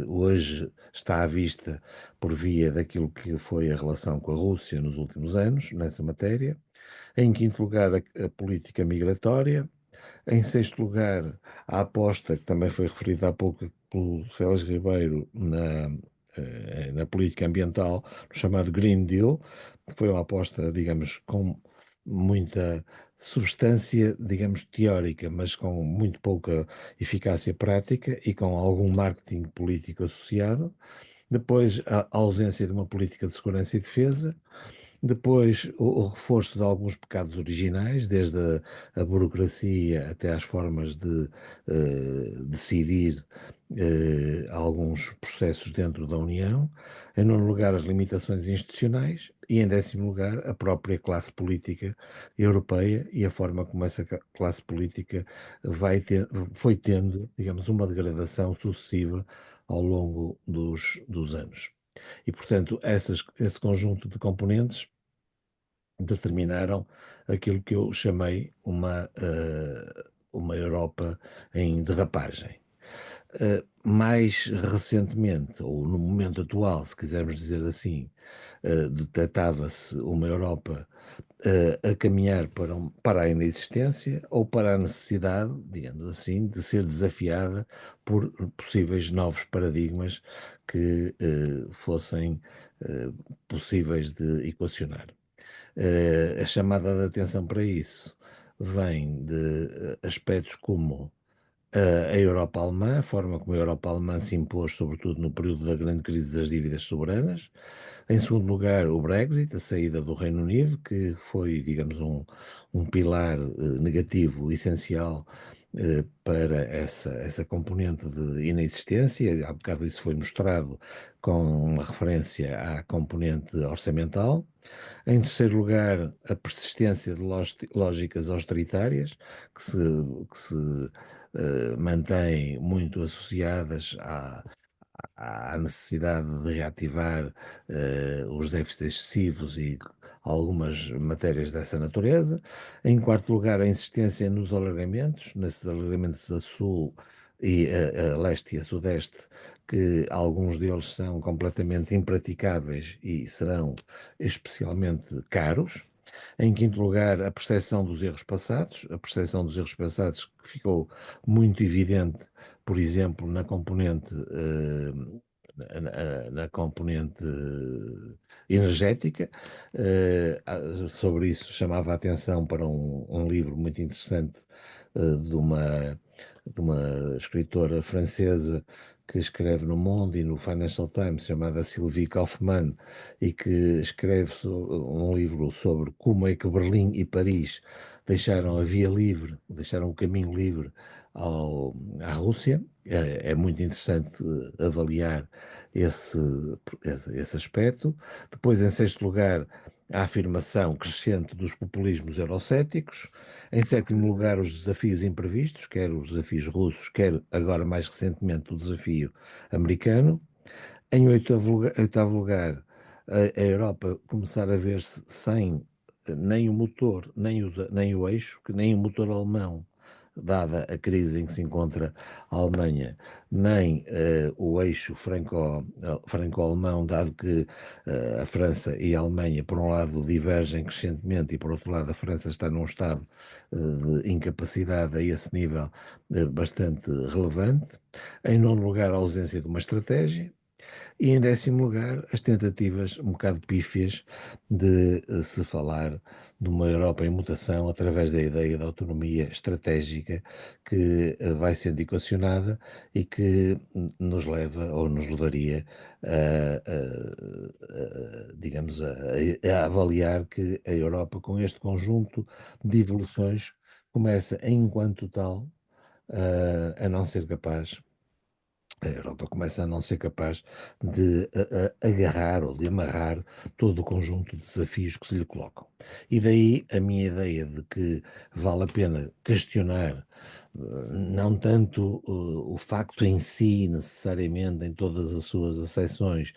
hoje está à vista por via daquilo que foi a relação com a Rússia nos últimos anos, nessa matéria. Em quinto lugar, a política migratória. Em sexto lugar, a aposta, que também foi referida há pouco pelo Félix Ribeiro, na política ambiental, no chamado Green Deal, que foi uma aposta, digamos, com muita substância, digamos, teórica, mas com muito pouca eficácia prática e com algum marketing político associado. Depois, a ausência de uma política de segurança e defesa. Depois, o reforço de alguns pecados originais, desde a burocracia até às formas de decidir alguns processos dentro da União. Em nono lugar, as limitações institucionais. E em décimo lugar, a própria classe política europeia e a forma como essa classe política foi tendo, digamos, uma degradação sucessiva ao longo dos anos. E, portanto, esse conjunto de componentes determinaram aquilo que eu chamei uma Europa em derrapagem. Mais recentemente, ou no momento atual, se quisermos dizer assim, detectava-se uma Europa a caminhar para a inexistência ou para a necessidade, digamos assim, de ser desafiada por possíveis novos paradigmas que fossem possíveis de equacionar. A chamada de atenção para isso vem de aspectos como a Europa alemã, a forma como a Europa alemã se impôs, sobretudo no período da grande crise das dívidas soberanas. Em segundo lugar, o Brexit, a saída do Reino Unido, que foi, digamos, um pilar negativo essencial para essa componente de inexistência. Há bocado isso foi mostrado com uma referência à componente orçamental. Em terceiro lugar, a persistência de lógicas austeritárias que se mantêm muito associadas à necessidade de reativar os déficits excessivos e algumas matérias dessa natureza. Em quarto lugar, a insistência nos alargamentos, nesses alargamentos a sul e a leste e a sudeste, que alguns deles são completamente impraticáveis e serão especialmente caros. Em quinto lugar, a percepção dos erros passados, a percepção dos erros passados que ficou muito evidente, por exemplo, na componente energética. Sobre isso chamava a atenção para um livro muito interessante de uma escritora francesa que escreve no Monde e no Financial Times, chamada Sylvie Kaufmann, e que escreve um livro sobre como é que Berlim e Paris deixaram a via livre, deixaram o caminho livre à Rússia. É muito interessante avaliar esse aspecto. Depois, em sexto lugar, a afirmação crescente dos populismos eurocéticos. Em sétimo lugar, os desafios imprevistos, quer os desafios russos, quer agora mais recentemente o desafio americano. Em oitavo lugar, a Europa começar a ver-se sem nem o motor, nem o eixo, nem o motor alemão, dada a crise em que se encontra a Alemanha, nem o eixo franco-alemão, dado que a França e a Alemanha, por um lado, divergem crescentemente e, por outro lado, a França está num estado de incapacidade a esse nível bastante relevante. Em nono lugar, a ausência de uma estratégia. E em décimo lugar, as tentativas um bocado pífias de se falar de uma Europa em mutação através da ideia da autonomia estratégica que vai sendo equacionada e que nos leva ou nos levaria digamos, a avaliar que a Europa, com este conjunto de evoluções, começa, enquanto tal, a não ser capaz a Europa começa a não ser capaz de agarrar ou de amarrar todo o conjunto de desafios que se lhe colocam. E daí a minha ideia de que vale a pena questionar não tanto o facto em si, necessariamente, em todas as suas acessões,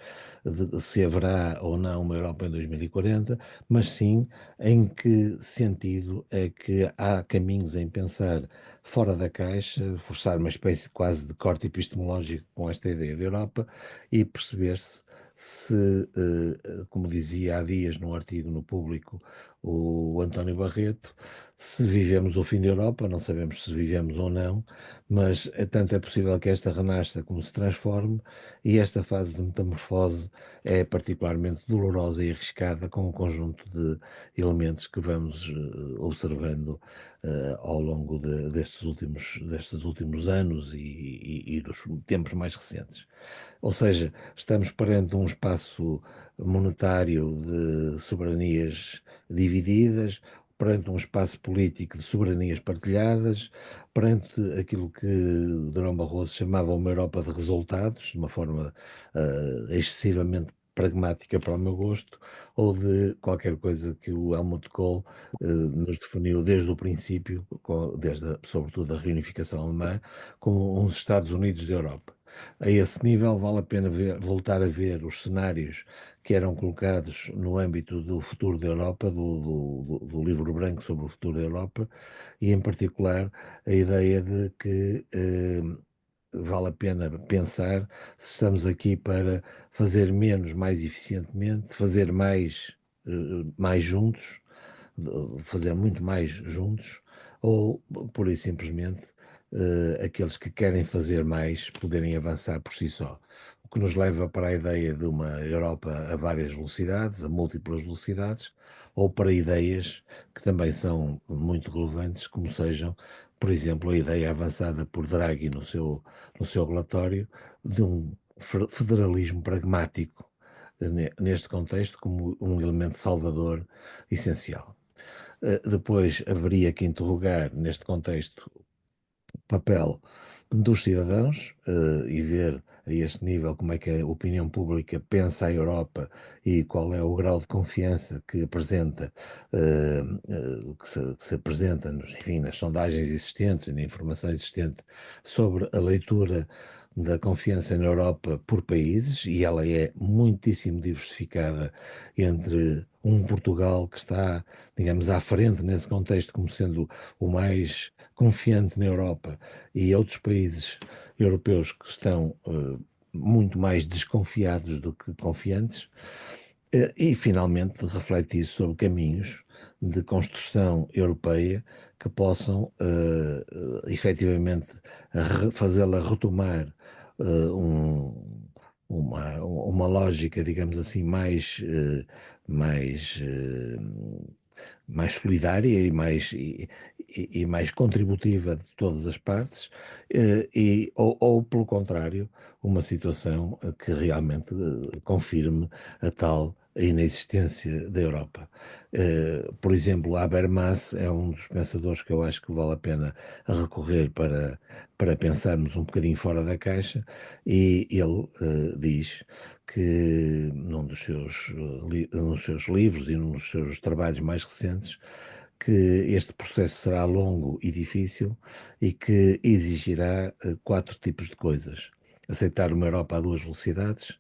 de se haverá ou não uma Europa em 2040, mas sim em que sentido é que há caminhos em pensar fora da caixa, forçar uma espécie quase de corte epistemológico com esta ideia da Europa e perceber-se se, como dizia há dias num artigo no Público, o António Barreto, se vivemos o fim da Europa, não sabemos se vivemos ou não, mas tanto é possível que esta renasça como se transforme, e esta fase de metamorfose é particularmente dolorosa e arriscada, com um conjunto de elementos que vamos observando ao longo destes últimos anos e dos tempos mais recentes. Ou seja, estamos perante um espaço monetário de soberanias divididas, perante um espaço político de soberanias partilhadas, perante aquilo que Durão Barroso chamava uma Europa de resultados, de uma forma excessivamente pragmática para o meu gosto, ou de qualquer coisa que o Helmut Kohl nos definiu desde o princípio, sobretudo a reunificação alemã, como uns Estados Unidos da Europa. A esse nível, vale a pena voltar a ver os cenários que eram colocados no âmbito do futuro da Europa, do livro branco sobre o futuro da Europa, e em particular a ideia de que vale a pena pensar se estamos aqui para fazer menos mais eficientemente, fazer mais juntos, fazer muito mais juntos, ou pura e simplesmente aqueles que querem fazer mais poderem avançar por si só. O que nos leva para a ideia de uma Europa a várias velocidades, a múltiplas velocidades, ou para ideias que também são muito relevantes, como sejam, por exemplo, a ideia avançada por Draghi no seu relatório de um federalismo pragmático neste contexto como um elemento salvador essencial. Depois haveria que interrogar, neste contexto, o papel dos cidadãos e ver a este nível como é que a opinião pública pensa a Europa e qual é o grau de confiança que apresenta, que se apresenta enfim, nas sondagens existentes e na informação existente sobre a leitura da confiança na Europa por países, e ela é muitíssimo diversificada entre um Portugal que está, digamos, à frente nesse contexto como sendo o mais confiante na Europa, e outros países europeus que estão muito mais desconfiados do que confiantes, e finalmente refletir sobre caminhos de construção europeia que possam efetivamente fazê-la retomar uma lógica, digamos assim, mais, eh, mais solidária e mais contributiva de todas as partes, ou pelo contrário, uma situação que realmente confirme a tal inexistência da Europa. Por exemplo, Habermas é um dos pensadores que eu acho que vale a pena recorrer para pensarmos um bocadinho fora da caixa, e ele diz que num dos seus livros e num dos seus trabalhos mais recentes, que este processo será longo e difícil e que exigirá 4 tipos de coisas: aceitar uma Europa a 2 velocidades,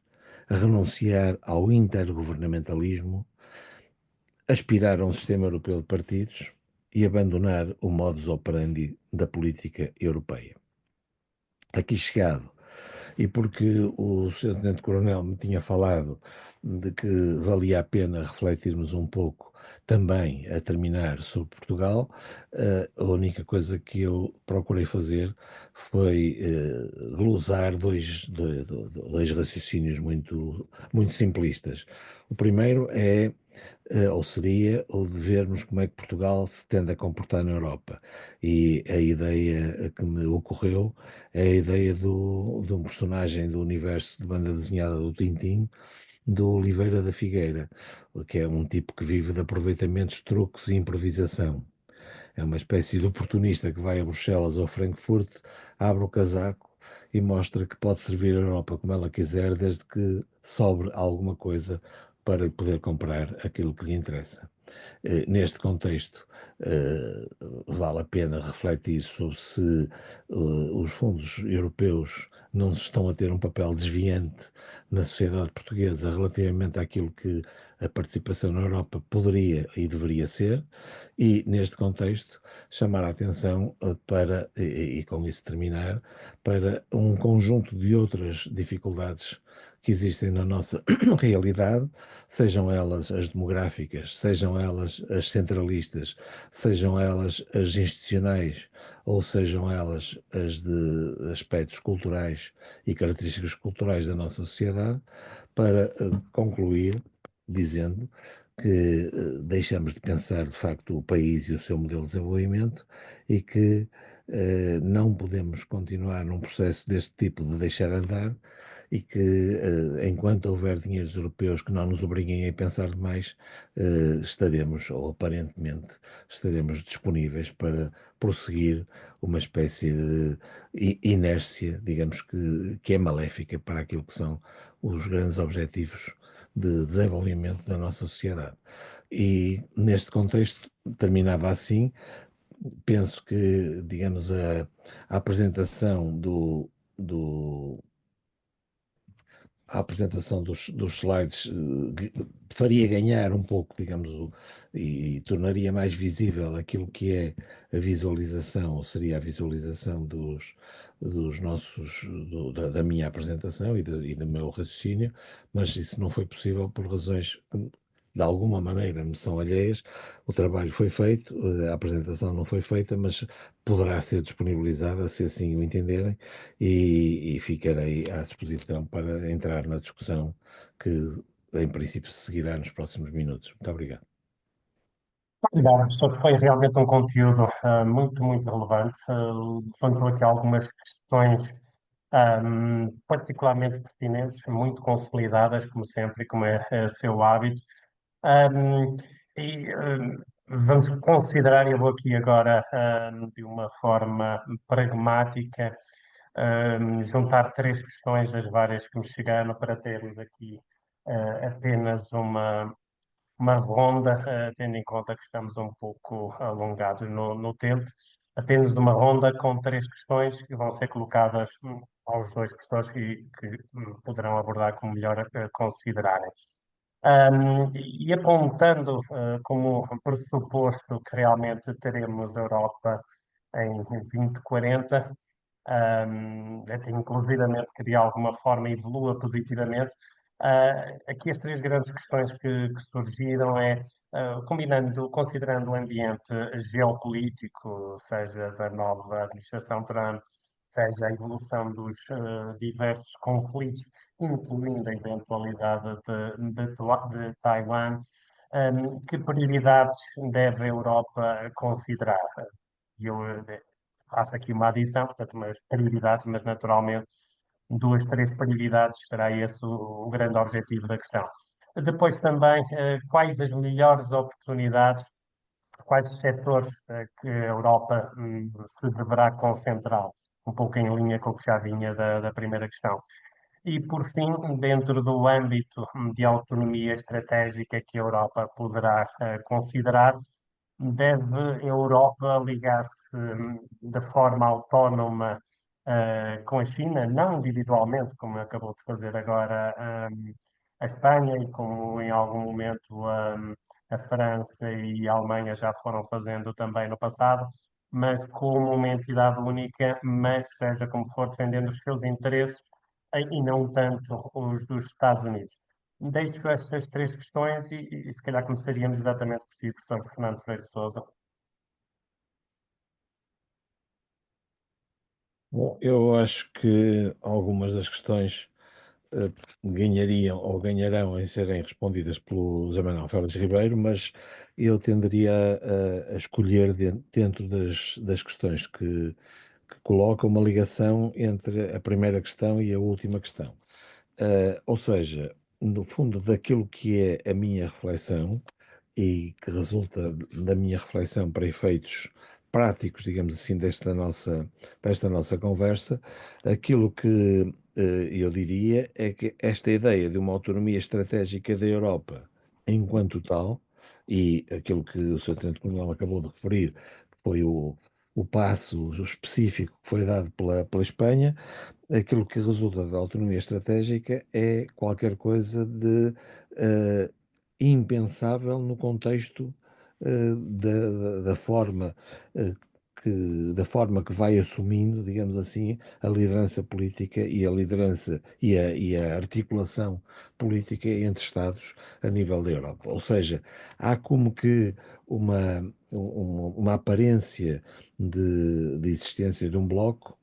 a renunciar ao intergovernamentalismo, aspirar a um sistema europeu de partidos e abandonar o modus operandi da política europeia. Aqui chegado, e porque o Sr. Tenente-Coronel me tinha falado de que valia a pena refletirmos um pouco também a terminar sobre Portugal, a única coisa que eu procurei fazer foi glosar dois raciocínios muito, muito simplistas. O primeiro ou seria, o de vermos como é que Portugal se tende a comportar na Europa. E a ideia que me ocorreu é a ideia de um personagem do universo de banda desenhada do Tintim, do Oliveira da Figueira, que é um tipo que vive de aproveitamentos, truques e improvisação. É uma espécie de oportunista que vai a Bruxelas ou Frankfurt, abre o casaco e mostra que pode servir a Europa como ela quiser, desde que sobre alguma coisa para poder comprar aquilo que lhe interessa. Neste contexto, vale a pena refletir sobre se os fundos europeus não estão a ter um papel desviante na sociedade portuguesa relativamente àquilo que a participação na Europa poderia e deveria ser, e neste contexto chamar a atenção para, e com isso terminar, para um conjunto de outras dificuldades que existem na nossa realidade, sejam elas as demográficas, sejam elas as centralistas, sejam elas as institucionais, ou sejam elas as de aspectos culturais e características culturais da nossa sociedade, para concluir dizendo que deixamos de pensar de facto o país e o seu modelo de desenvolvimento e que não podemos continuar num processo deste tipo de deixar andar e que enquanto houver dinheiros europeus que não nos obriguem a pensar demais, estaremos, ou aparentemente, estaremos disponíveis para prosseguir uma espécie de inércia, digamos que é maléfica para aquilo que são os grandes objetivos de desenvolvimento da nossa sociedade. E neste contexto terminava assim, penso que, digamos, a apresentação a apresentação dos slides faria ganhar um pouco, digamos, e tornaria mais visível aquilo que é a visualização, ou seria a visualização dos nossos, da minha apresentação e do meu raciocínio, mas isso não foi possível por razões que, de alguma maneira, me são alheias. O trabalho foi feito, a apresentação não foi feita, mas poderá ser disponibilizada, se assim o entenderem, e ficarei à disposição para entrar na discussão que, em princípio, seguirá nos próximos minutos. Muito obrigado. Obrigado, professor. Foi realmente um conteúdo muito, muito relevante. Levantou aqui algumas questões particularmente pertinentes, muito consolidadas, como sempre, e como é seu hábito. Um, Vamos considerar, eu vou aqui agora, de uma forma pragmática, juntar três questões das várias que me chegaram para termos aqui apenas uma ronda, tendo em conta que estamos um pouco alongados no tempo, apenas uma ronda com três questões que vão ser colocadas aos dois professores que poderão abordar como melhor considerarem. E apontando como pressuposto que realmente teremos a Europa em 2040, até inclusivamente que de alguma forma evolua positivamente. Aqui as três grandes questões que surgiram é, considerando o ambiente geopolítico, seja da nova administração Trump, seja a evolução dos diversos conflitos, incluindo a eventualidade de Taiwan, que prioridades deve a Europa considerar? E eu faço aqui uma adição, portanto, umas prioridades, mas naturalmente duas, três prioridades será esse o grande objetivo da questão. Depois também, quais as melhores oportunidades, quais os setores que a Europa se deverá concentrar, um pouco em linha com o que já vinha da primeira questão. E, por fim, dentro do âmbito de autonomia estratégica que a Europa poderá considerar, deve a Europa ligar-se de forma autónoma com a China, não individualmente, como acabou de fazer agora a Espanha e como em algum momento a França e a Alemanha já foram fazendo também no passado, mas como uma entidade única, mas seja como for, defendendo os seus interesses e não tanto os dos Estados Unidos. Deixo estas três questões e se calhar começaríamos exatamente por si, professor Fernando Freire de Sousa. Bom, eu acho que algumas das questões ganhariam ou ganharão em serem respondidas pelo José Manuel Félix Ribeiro, mas eu tenderia a escolher dentro das questões que colocam uma ligação entre a primeira questão e a última questão. Ou seja, no fundo, daquilo que é a minha reflexão e que resulta da minha reflexão para efeitos práticos, digamos assim, desta nossa conversa, aquilo que eu diria é que esta ideia de uma autonomia estratégica da Europa enquanto tal, e aquilo que o Sr. Tenente Coronel acabou de referir, foi o passo específico que foi dado pela Espanha. Aquilo que resulta da autonomia estratégica é qualquer coisa de impensável no contexto da forma da forma que vai assumindo, digamos assim, a liderança política e a liderança e a articulação política entre Estados a nível da Europa. Ou seja, há como que uma aparência de existência de um bloco,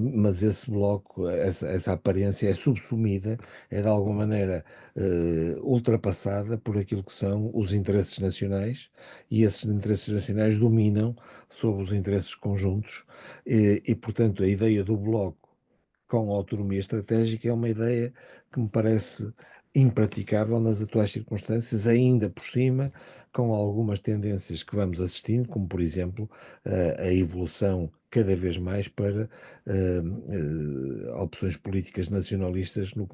mas esse bloco, essa aparência é subsumida, é de alguma maneira ultrapassada por aquilo que são os interesses nacionais, e esses interesses nacionais dominam sobre os interesses conjuntos, portanto, a ideia do bloco com autonomia estratégica é uma ideia que me parece impraticável nas atuais circunstâncias, ainda por cima, com algumas tendências que vamos assistindo, como por exemplo a evolução cada vez mais para opções políticas nacionalistas no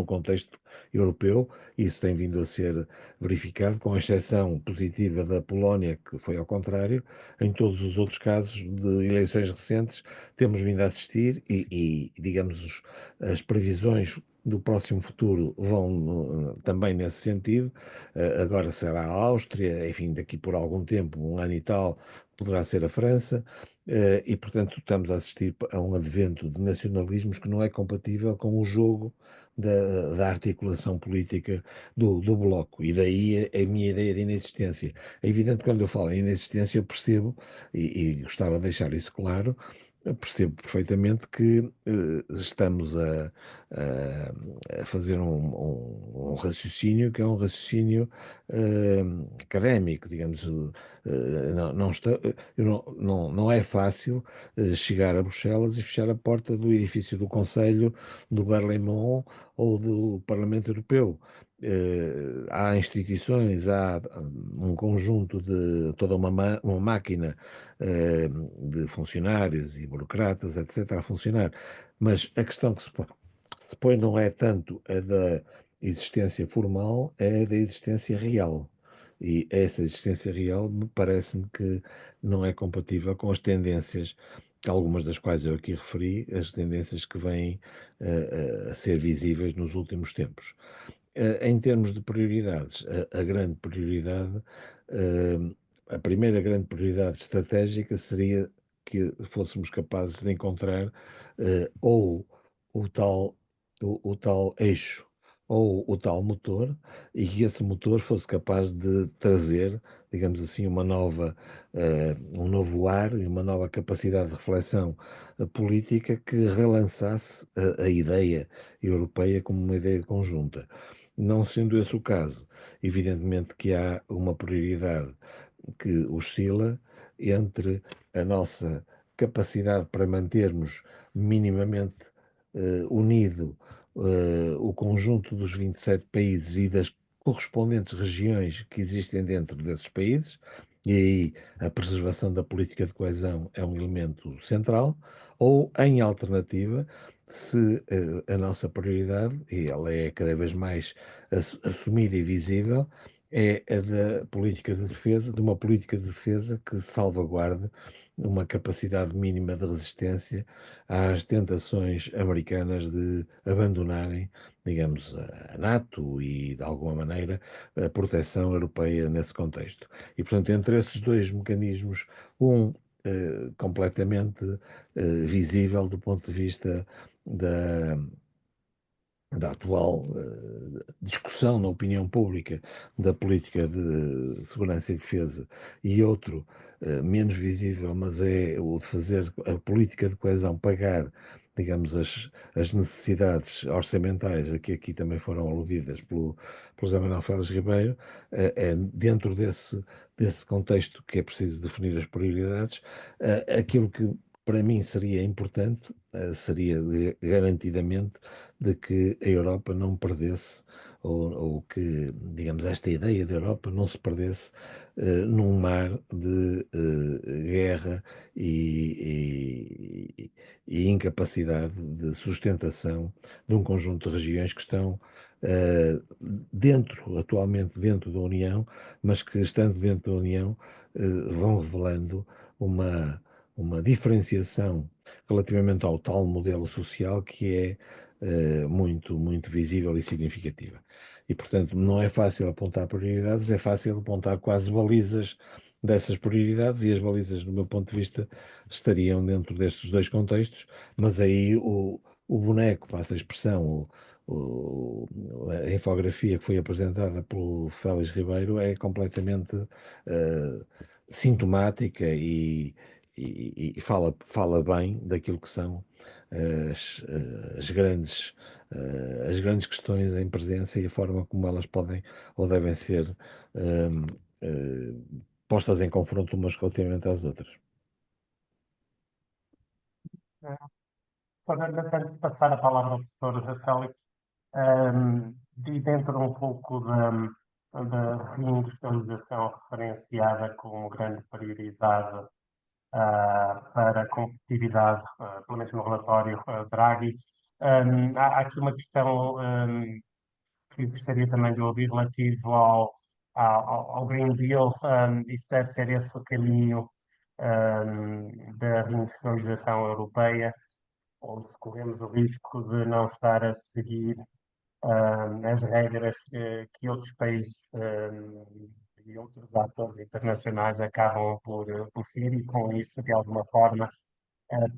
contexto europeu. Isso tem vindo a ser verificado, com exceção positiva da Polónia, que foi ao contrário. Em todos os outros casos de eleições recentes, temos vindo a assistir digamos, as previsões do próximo futuro vão também nesse sentido. Agora será a Áustria, enfim, daqui por algum tempo, um ano e tal, poderá ser a França. Portanto, estamos a assistir a um advento de nacionalismos que não é compatível com o jogo da articulação política do Bloco. E daí a minha ideia de inexistência. É evidente que quando eu falo em inexistência, eu percebo, e gostava de deixar isso claro, eu percebo perfeitamente que estamos a fazer um raciocínio que é um raciocínio académico, digamos. Não, não é fácil chegar a Bruxelas e fechar a porta do edifício do Conselho, do Berlaymont ou do Parlamento Europeu. Há instituições, há um conjunto de toda uma máquina de funcionários e burocratas, etc., a funcionar. Mas a questão que se põe não é tanto a da existência formal, é a da existência real. E essa existência real me parece-me que não é compatível com as tendências, algumas das quais eu aqui referi, as tendências que vêm a ser visíveis nos últimos tempos. Em termos de prioridades, a grande prioridade, a primeira grande prioridade estratégica seria que fôssemos capazes de encontrar ou o tal, o tal eixo ou o tal motor, e que esse motor fosse capaz de trazer, digamos assim, um novo ar e uma nova capacidade de reflexão política que relançasse a ideia europeia como uma ideia conjunta. Não sendo esse o caso, evidentemente que há uma prioridade que oscila entre a nossa capacidade para mantermos minimamente unido o conjunto dos 27 países e das correspondentes regiões que existem dentro desses países, e aí a preservação da política de coesão é um elemento central, ou, em alternativa, se a nossa prioridade, e ela é cada vez mais assumida e visível, é a da política de defesa, de uma política de defesa que salvaguarde uma capacidade mínima de resistência às tentações americanas de abandonarem, digamos, a NATO e, de alguma maneira, a proteção europeia nesse contexto. E, portanto, entre esses dois mecanismos, um completamente visível do ponto de vista da, da atual discussão na opinião pública da política de segurança e defesa, e outro menos visível, mas é o de fazer a política de coesão pagar, digamos, as necessidades orçamentais, a que aqui também foram aludidas pelo José Manuel Félix Ribeiro. É dentro desse contexto que é preciso definir as prioridades. Aquilo que para mim seria importante seria garantidamente de que a Europa não perdesse, ou que, digamos, esta ideia da Europa não se perdesse num mar de guerra e incapacidade de sustentação de um conjunto de regiões que estão atualmente dentro da União, mas que, estando dentro da União, vão revelando uma diferenciação relativamente ao tal modelo social que é muito visível e significativa. E, portanto, não é fácil apontar prioridades, é fácil apontar quase balizas dessas prioridades, e as balizas, do meu ponto de vista, estariam dentro destes dois contextos, mas aí o boneco, passa a expressão, a infografia que foi apresentada pelo Félix Ribeiro é completamente sintomática e fala bem daquilo que são as, as grandes, as grandes questões em presença e a forma como elas podem ou devem ser postas em confronto umas relativamente às outras. Mas antes de passar a palavra ao professor Félix, e dentro um pouco da reindustrialização referenciada como grande prioridade para a competitividade, pelo menos no relatório Draghi, há aqui uma questão que gostaria também de ouvir relativo ao Green Deal, e se deve ser esse o caminho da reindustrialização europeia, ou se corremos o risco de não estar a seguir as regras que outros países e outros atores internacionais acabam por seguir e, com isso, de alguma forma,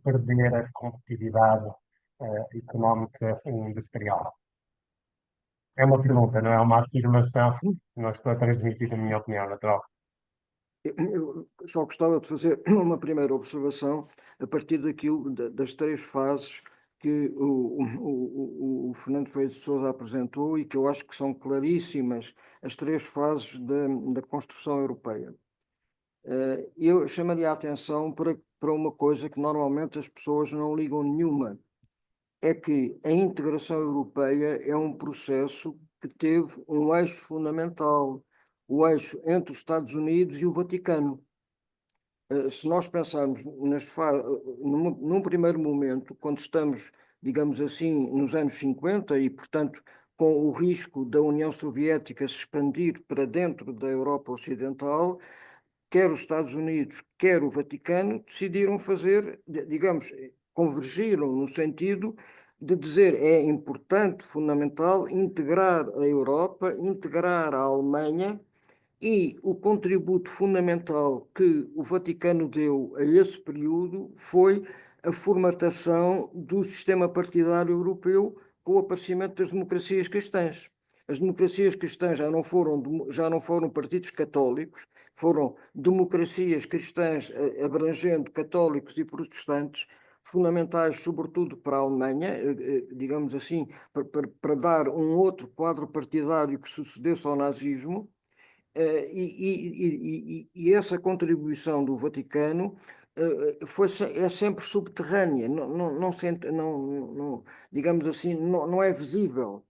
perder a competitividade económica e industrial. É uma pergunta, não é uma afirmação. Não estou a transmitir a minha opinião, natural. Eu só gostava de fazer uma primeira observação a partir das três fases que o Fernando Freire de Sousa apresentou e que eu acho que são claríssimas, as três fases da construção europeia. Eu chamaria a atenção para uma coisa que normalmente as pessoas não ligam nenhuma, é que a integração europeia é um processo que teve um eixo fundamental, o eixo entre os Estados Unidos e o Vaticano. Se nós pensarmos num primeiro momento, quando estamos, digamos assim, nos anos 50 e, portanto, com o risco da União Soviética se expandir para dentro da Europa Ocidental, quer os Estados Unidos, quer o Vaticano, decidiram fazer, digamos, convergiram no sentido de dizer é importante, fundamental, integrar a Europa, integrar a Alemanha, e o contributo fundamental que o Vaticano deu a esse período foi a formatação do sistema partidário europeu com o aparecimento das democracias cristãs. As democracias cristãs já não foram partidos católicos, foram democracias cristãs abrangendo católicos e protestantes, fundamentais sobretudo para a Alemanha, digamos assim, para dar um outro quadro partidário que sucedesse ao nazismo. E essa contribuição do Vaticano é sempre subterrânea, digamos assim, não é visível,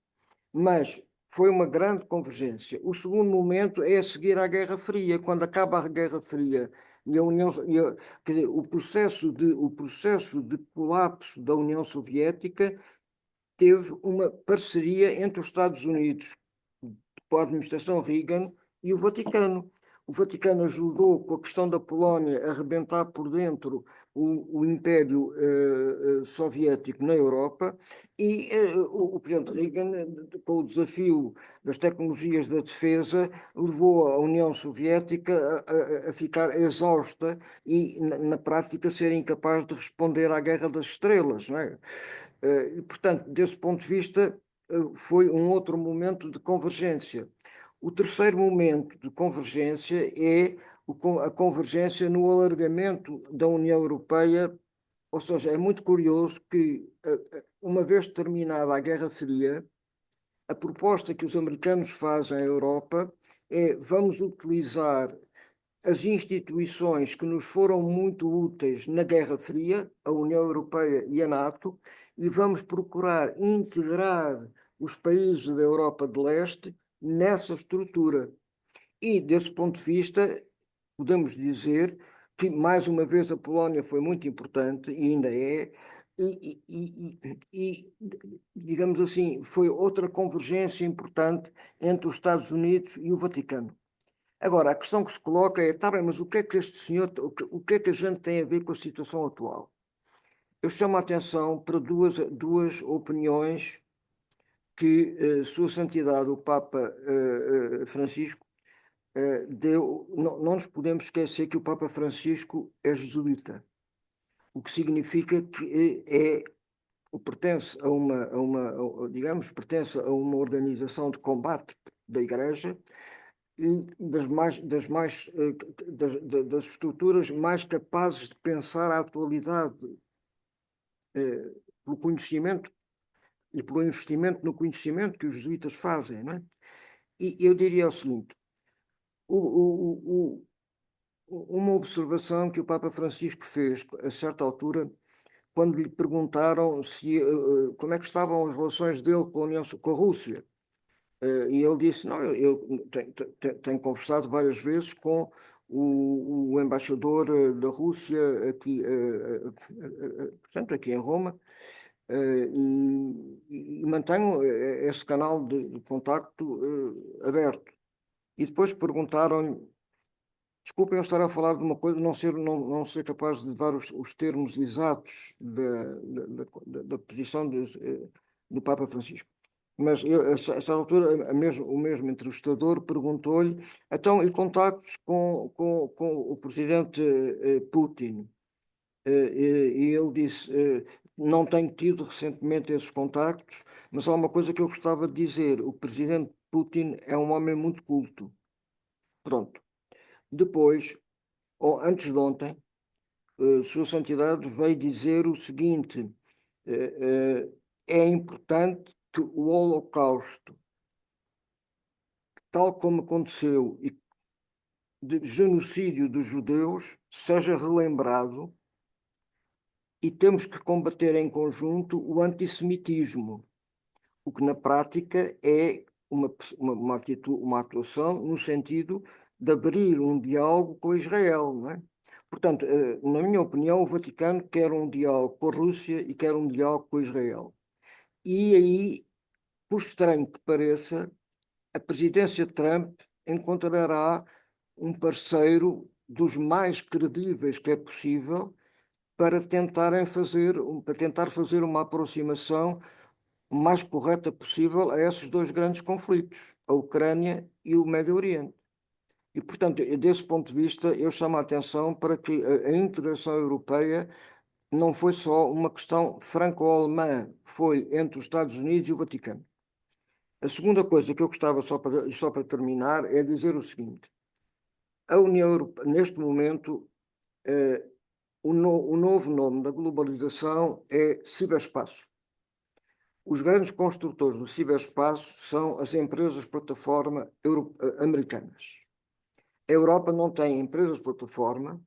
mas foi uma grande convergência. O segundo momento é a seguir à Guerra Fria, quando acaba a Guerra Fria e a União, quer dizer, o processo de colapso da União Soviética teve uma parceria entre os Estados Unidos, com a administração Reagan, e o Vaticano. O Vaticano ajudou com a questão da Polónia a arrebentar por dentro o Império Soviético na Europa, e o presidente Reagan, com o desafio das tecnologias da defesa, levou a União Soviética a ficar exausta e, na prática, ser incapaz de responder à Guerra das Estrelas, não é? E, portanto, desse ponto de vista, foi um outro momento de convergência. O terceiro momento de convergência é a convergência no alargamento da União Europeia, ou seja, é muito curioso que, uma vez terminada a Guerra Fria, a proposta que os americanos fazem à Europa é: vamos utilizar as instituições que nos foram muito úteis na Guerra Fria, a União Europeia e a NATO, e vamos procurar integrar os países da Europa de Leste nessa estrutura. E, desse ponto de vista, podemos dizer que, mais uma vez, a Polónia foi muito importante, e ainda é, e digamos assim, foi outra convergência importante entre os Estados Unidos e o Vaticano. Agora, a questão que se coloca é: está bem, mas o que é que este senhor, o que é que a gente tem a ver com a situação atual? eu chamo a atenção para duas opiniões que Sua Santidade, o Papa Francisco, deu. Não nos podemos esquecer que o Papa Francisco é jesuíta, o que significa que pertence digamos, pertence a uma organização de combate da Igreja e das estruturas mais capazes de pensar a atualidade pelo conhecimento e pelo investimento no conhecimento que os jesuítas fazem, não é? E eu diria o seguinte: uma observação que o Papa Francisco fez a certa altura, quando lhe perguntaram como é que estavam as relações dele com a Rússia. E ele disse, não, eu tenho conversado várias vezes com o embaixador da Rússia aqui, portanto, aqui em Roma, e mantenho esse canal de contacto aberto. E depois perguntaram-lhe, desculpem eu estar a falar de uma coisa, não ser capaz de dar os termos exatos da posição do Papa Francisco. Mas a essa altura, o mesmo entrevistador perguntou-lhe, então, e contactos com o presidente Putin? E ele disse, não tenho tido recentemente esses contactos, mas há uma coisa que eu gostava de dizer, o presidente Putin é um homem muito culto. Pronto. Depois, antes de ontem, Sua Santidade veio dizer o seguinte, é importante que o Holocausto, tal como aconteceu, e de genocídio dos judeus, seja relembrado e temos que combater em conjunto o antissemitismo, o que na prática é uma atuação no sentido de abrir um diálogo com Israel, não é? Portanto, na minha opinião, o Vaticano quer um diálogo com a Rússia e quer um diálogo com Israel. E aí, por estranho que pareça, a presidência Trump encontrará um parceiro dos mais credíveis que é possível para tentar fazer uma aproximação mais correta possível a esses dois grandes conflitos, a Ucrânia e o Médio Oriente. E, portanto, desse ponto de vista, eu chamo a atenção para que a integração europeia não foi só uma questão franco-alemã, foi entre os Estados Unidos e o Vaticano. A segunda coisa que eu gostava, só para terminar, é dizer o seguinte: a União Europeia, neste momento, o novo nome da globalização é ciberespaço. Os grandes construtores do ciberespaço são as empresas plataforma americanas. A Europa não tem empresas plataforma,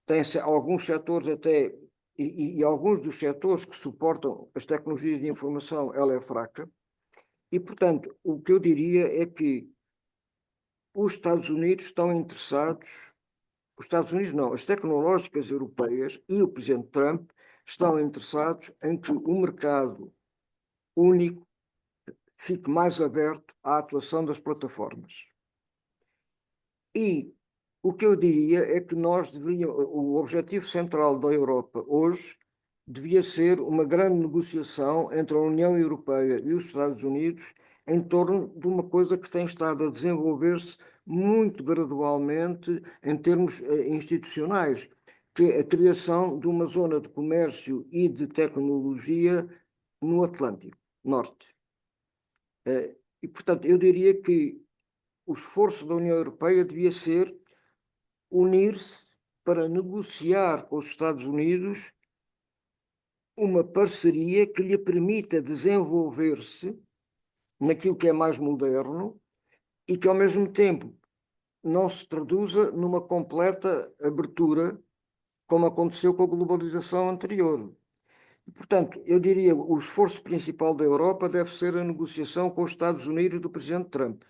tem alguns setores até, e alguns dos setores que suportam as tecnologias de informação, ela é fraca. E, portanto, o que eu diria é que os Estados Unidos estão interessados, os Estados Unidos não, as tecnológicas europeias e o presidente Trump estão interessados em que o mercado único fique mais aberto à atuação das plataformas. E o que eu diria é que o objetivo central da Europa hoje devia ser uma grande negociação entre a União Europeia e os Estados Unidos em torno de uma coisa que tem estado a desenvolver-se muito gradualmente em termos institucionais, que é a criação de uma zona de comércio e de tecnologia no Atlântico Norte. E, portanto, eu diria que o esforço da União Europeia devia ser unir-se para negociar com os Estados Unidos uma parceria que lhe permita desenvolver-se naquilo que é mais moderno e que, ao mesmo tempo, não se traduza numa completa abertura, como aconteceu com a globalização anterior. E, portanto, eu diria que o esforço principal da Europa deve ser a negociação com os Estados Unidos do presidente Trump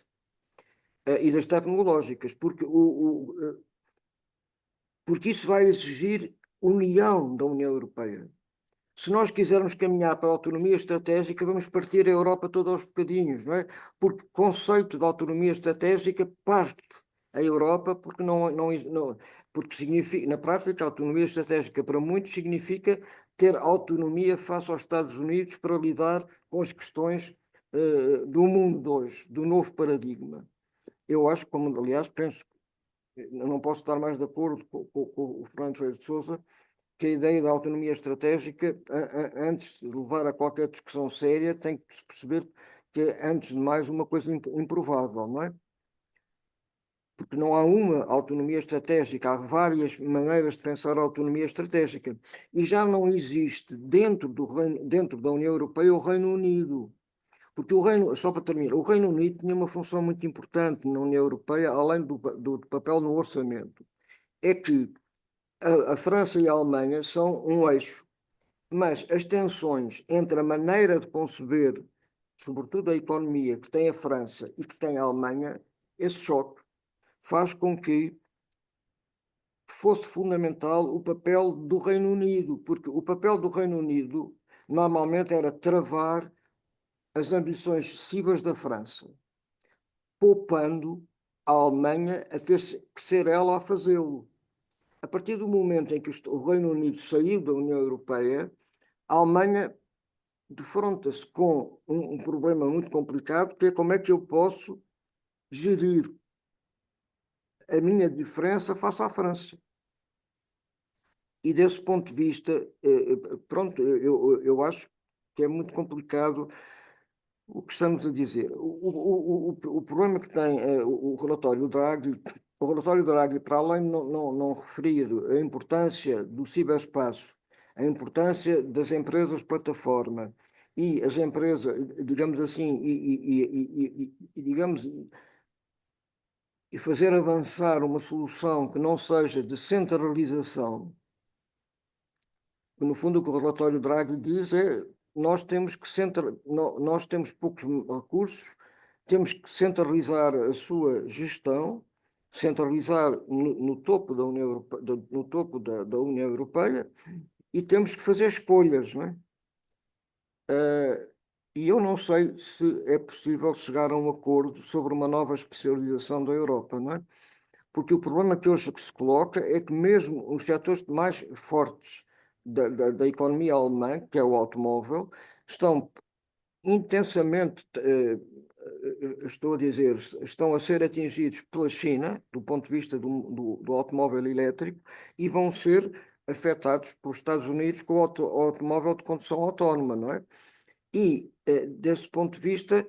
e das tecnológicas, porque isso vai exigir união da União Europeia. Se nós quisermos caminhar para a autonomia estratégica, vamos partir a Europa toda aos bocadinhos, não é? Porque o conceito de autonomia estratégica parte a Europa, porque porque significa, na prática, a autonomia estratégica para muitos significa ter autonomia face aos Estados Unidos para lidar com as questões do mundo de hoje, do novo paradigma. Eu acho, como aliás penso, não posso estar mais de acordo com o Fernando Ferreira de Sousa, que a ideia da autonomia estratégica, antes de levar a qualquer discussão séria, tem que se perceber que é, antes de mais, uma coisa improvável, não é? Porque não há uma autonomia estratégica, há várias maneiras de pensar a autonomia estratégica. E já não existe dentro da União Europeia o Reino Unido. Porque só para terminar, o Reino Unido tinha uma função muito importante na União Europeia, além do papel no orçamento. É que a França e a Alemanha são um eixo, mas as tensões entre a maneira de conceber, sobretudo a economia que tem a França e que tem a Alemanha, esse choque faz com que fosse fundamental o papel do Reino Unido, porque o papel do Reino Unido normalmente era travar as ambições excessivas da França, poupando a Alemanha a ter que ser ela a fazê-lo. A partir do momento em que o Reino Unido saiu da União Europeia, a Alemanha defronta-se com um problema muito complicado, que é como é que eu posso gerir a minha diferença face à França. E desse ponto de vista, pronto, eu acho que é muito complicado o que estamos a dizer. O problema que tem o relatório Draghi, para além de não referir a importância do ciberespaço, a importância das empresas plataforma e as empresas, digamos assim, digamos, e fazer avançar uma solução que não seja de centralização, no fundo o que o relatório Draghi diz é nós temos poucos recursos, temos que centralizar a sua gestão, centralizar no topo da União Europeia, no topo da União Europeia, e temos que fazer escolhas, não é? E eu não sei se é possível chegar a um acordo sobre uma nova especialização da Europa, não é? Porque o problema que hoje se coloca é que mesmo os setores mais fortes da economia alemã, que é o automóvel, estão intensamente, estou a dizer, estão a ser atingidos pela China, do ponto de vista do automóvel elétrico, e vão ser afetados pelos Estados Unidos com o automóvel de condução autónoma, não é? E, desse ponto de vista,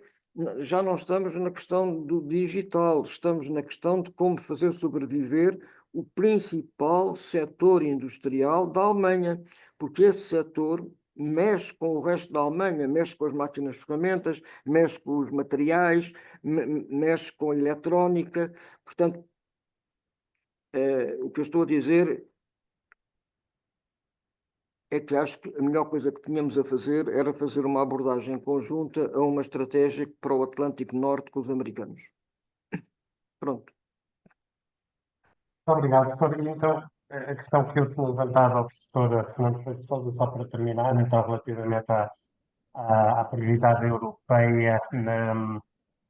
já não estamos na questão do digital, estamos na questão de como fazer sobreviver o principal setor industrial da Alemanha, porque esse setor mexe com o resto da Alemanha, mexe com as máquinas ferramentas, mexe com os materiais, mexe com a eletrónica. Portanto, o que eu estou a dizer é que acho que a melhor coisa que tínhamos a fazer era fazer uma abordagem conjunta a uma estratégia para o Atlântico Norte com os americanos. Pronto. Obrigado, professor. E então, a questão que eu tinha levantado ao professor Fernando Freire de Sousa, só para terminar, então, relativamente à prioridade europeia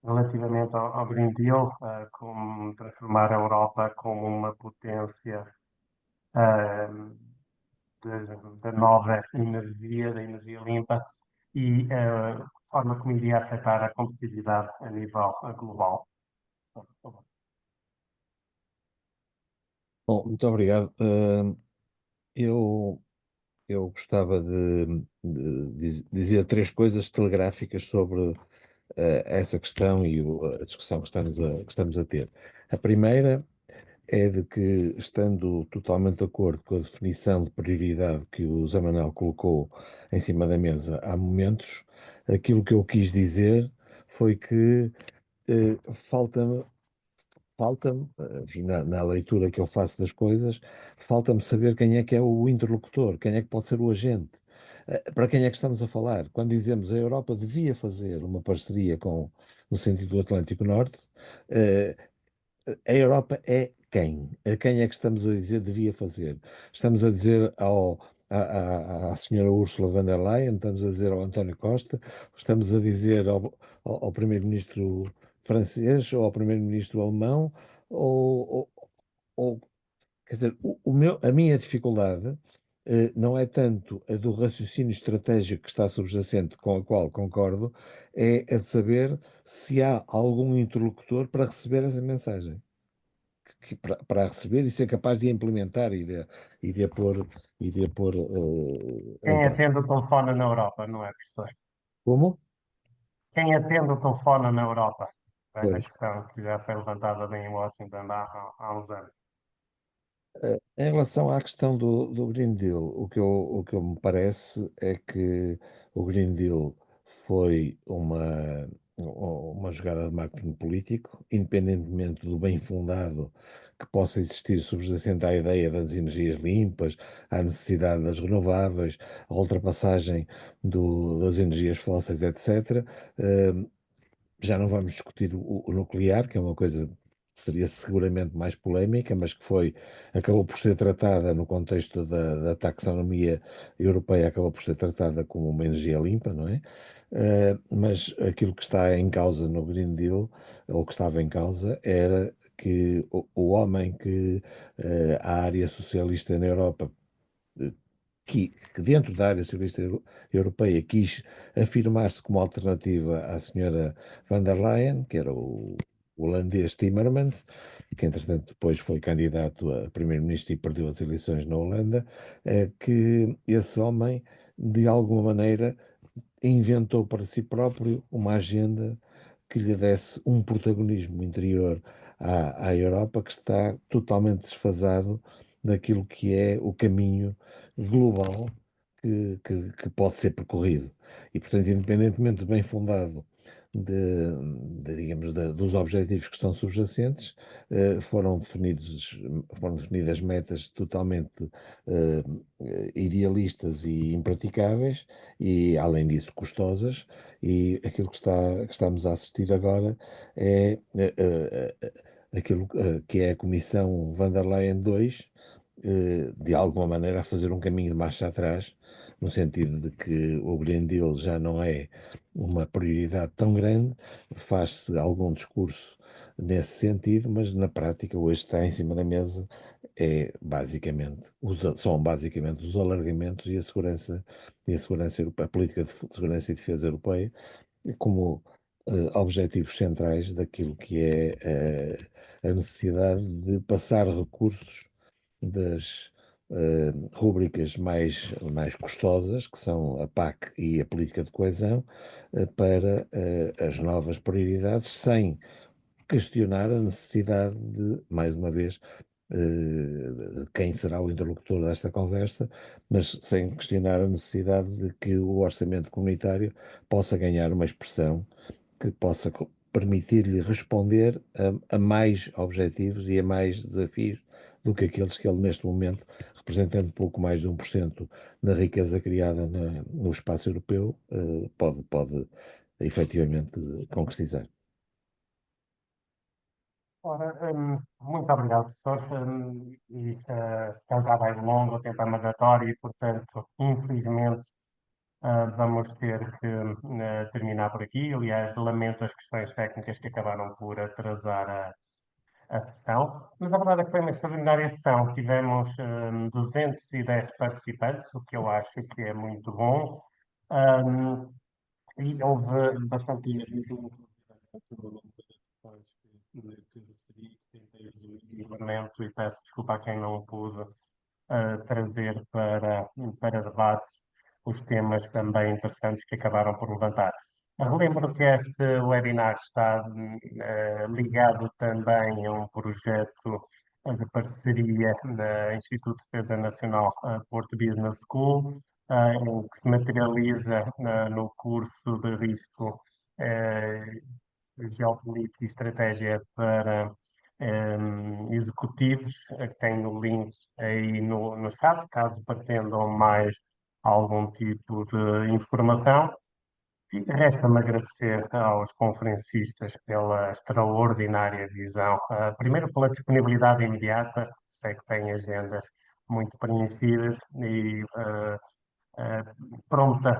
relativamente ao Green Deal, como transformar a Europa como uma potência ah, da nova energia, da energia limpa, e a forma como iria afetar a competitividade a nível global. Bom, muito obrigado. Eu, eu gostava de dizer três coisas telegráficas sobre essa questão e a discussão que estamos a ter. A primeira é de que, estando totalmente de acordo com a definição de prioridade que o Zé Manuel colocou em cima da mesa há momentos, aquilo que eu quis dizer foi que falta-me, enfim, na leitura que eu faço das coisas, falta-me saber quem é que é o interlocutor, quem é que pode ser o agente, para quem é que estamos a falar. Quando dizemos a Europa devia fazer uma parceria no sentido do Atlântico Norte, eh, a Europa é quem? A quem é que estamos a dizer devia fazer? Estamos a dizer à senhora Ursula von der Leyen, estamos a dizer ao António Costa, estamos a dizer ao primeiro-ministro francês ou ao primeiro-ministro alemão, ou Quer dizer, a minha dificuldade não é tanto a do raciocínio estratégico que está subjacente, com a qual concordo, é a de saber se há algum interlocutor para receber essa mensagem. Para receber e ser capaz de a implementar e de a pôr, em Quem prática. atende o telefone na Europa, não é, professor? Como? Quem atende o telefone na Europa? Velha Pois. questão que já foi levantada bem em Washington há uns anos. Em relação à questão do Green Deal, o que me parece é que o Green Deal foi uma jogada de marketing político, independentemente do bem fundado que possa existir subjacente à ideia das energias limpas, à necessidade das renováveis, à ultrapassagem das energias fósseis, etc. Já não vamos discutir o nuclear, que é uma coisa que seria seguramente mais polémica, mas acabou por ser tratada no contexto da taxonomia europeia, acabou por ser tratada como uma energia limpa, não é? Mas aquilo que está em causa no Green Deal, ou que estava em causa, era que o homem que a área socialista na Europa que dentro da área socialista europeia quis afirmar-se como alternativa à senhora van der Leyen, que era o holandês Timmermans, que entretanto depois foi candidato a primeiro-ministro e perdeu as eleições na Holanda, que esse homem, de alguma maneira, inventou para si próprio uma agenda que lhe desse um protagonismo interior à Europa que está totalmente desfasado daquilo que é o caminho global que pode ser percorrido. E, portanto, independentemente de bem fundado digamos, dos objetivos que estão subjacentes, foram definidas metas totalmente eh, idealistas e impraticáveis e, além disso, custosas, e aquilo que estamos a assistir agora é aquilo que é a Comissão van der Leyen 2, de alguma maneira a fazer um caminho de marcha atrás, no sentido de que o Green Deal já não é uma prioridade tão grande, faz-se algum discurso nesse sentido, mas na prática hoje está em cima da mesa são basicamente os alargamentos e a segurança europeia, a política de segurança e defesa europeia, como objetivos centrais daquilo que é a necessidade de passar recursos das rúbricas mais custosas, que são a PAC e a política de coesão, para as novas prioridades, sem questionar a necessidade de, mais uma vez, quem será o interlocutor desta conversa, mas sem questionar a necessidade de que o orçamento comunitário possa ganhar uma expressão que possa permitir-lhe responder a mais objetivos e a mais desafios do que aqueles que ele, neste momento, representando pouco mais de 1% da riqueza criada no espaço europeu, pode efetivamente concretizar. Ora, muito obrigado, professor. Já vai longo, o tempo é mandatório e, portanto, infelizmente, vamos ter que terminar por aqui. Aliás, lamento as questões técnicas que acabaram por atrasar a sessão, mas a verdade é que foi uma extraordinária sessão. Tivemos 210 participantes, o que eu acho que é muito bom. Hum, e houve bastante que referi, que tentei resumir no momento e peço desculpa a quem não pude trazer para debate os temas também interessantes que acabaram por levantar. Relembro que este webinar está ligado também a um projeto de parceria da Instituto de Defesa Nacional Porto Business School, em que se materializa no curso de risco geopolítica e estratégia para executivos, que tem o link aí no chat, caso pretendam mais algum tipo de informação. E resta-me agradecer aos conferencistas pela extraordinária visão. Primeiro, pela disponibilidade imediata, sei que têm agendas muito preenchidas e eh, pronta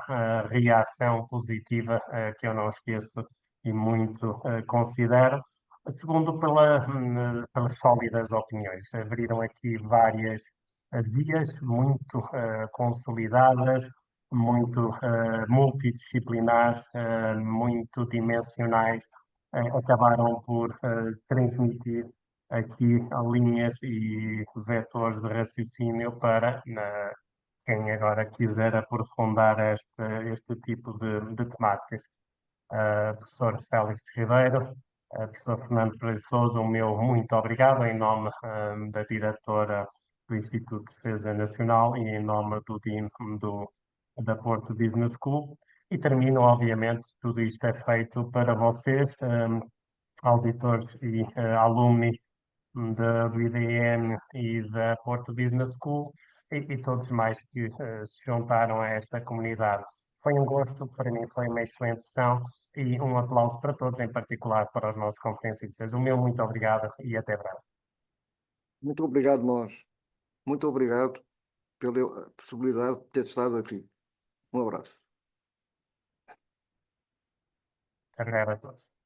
reação positiva que eu não esqueço e muito considero. Segundo, pelas sólidas opiniões. Abriram aqui várias vias muito consolidadas, muito multidisciplinares, muito dimensionais, acabaram por transmitir aqui linhas e vetores de raciocínio para quem agora quiser aprofundar este tipo de temáticas. Professor Félix Ribeiro, professor Fernando Freire de Sousa, o meu muito obrigado em nome da diretora do Instituto de Defesa Nacional e em nome do Dean da Porto Business School. E termino, obviamente, tudo isto é feito para vocês, auditores e alumni do IDN e da Porto Business School e todos mais que se juntaram a esta comunidade. Foi um gosto, para mim foi uma excelente sessão e um aplauso para todos, em particular para os nossos conferencistas. O meu muito obrigado e até breve. Muito obrigado, nós. Muito obrigado pela possibilidade de ter estado aqui. Um abraço. Até breve a todos.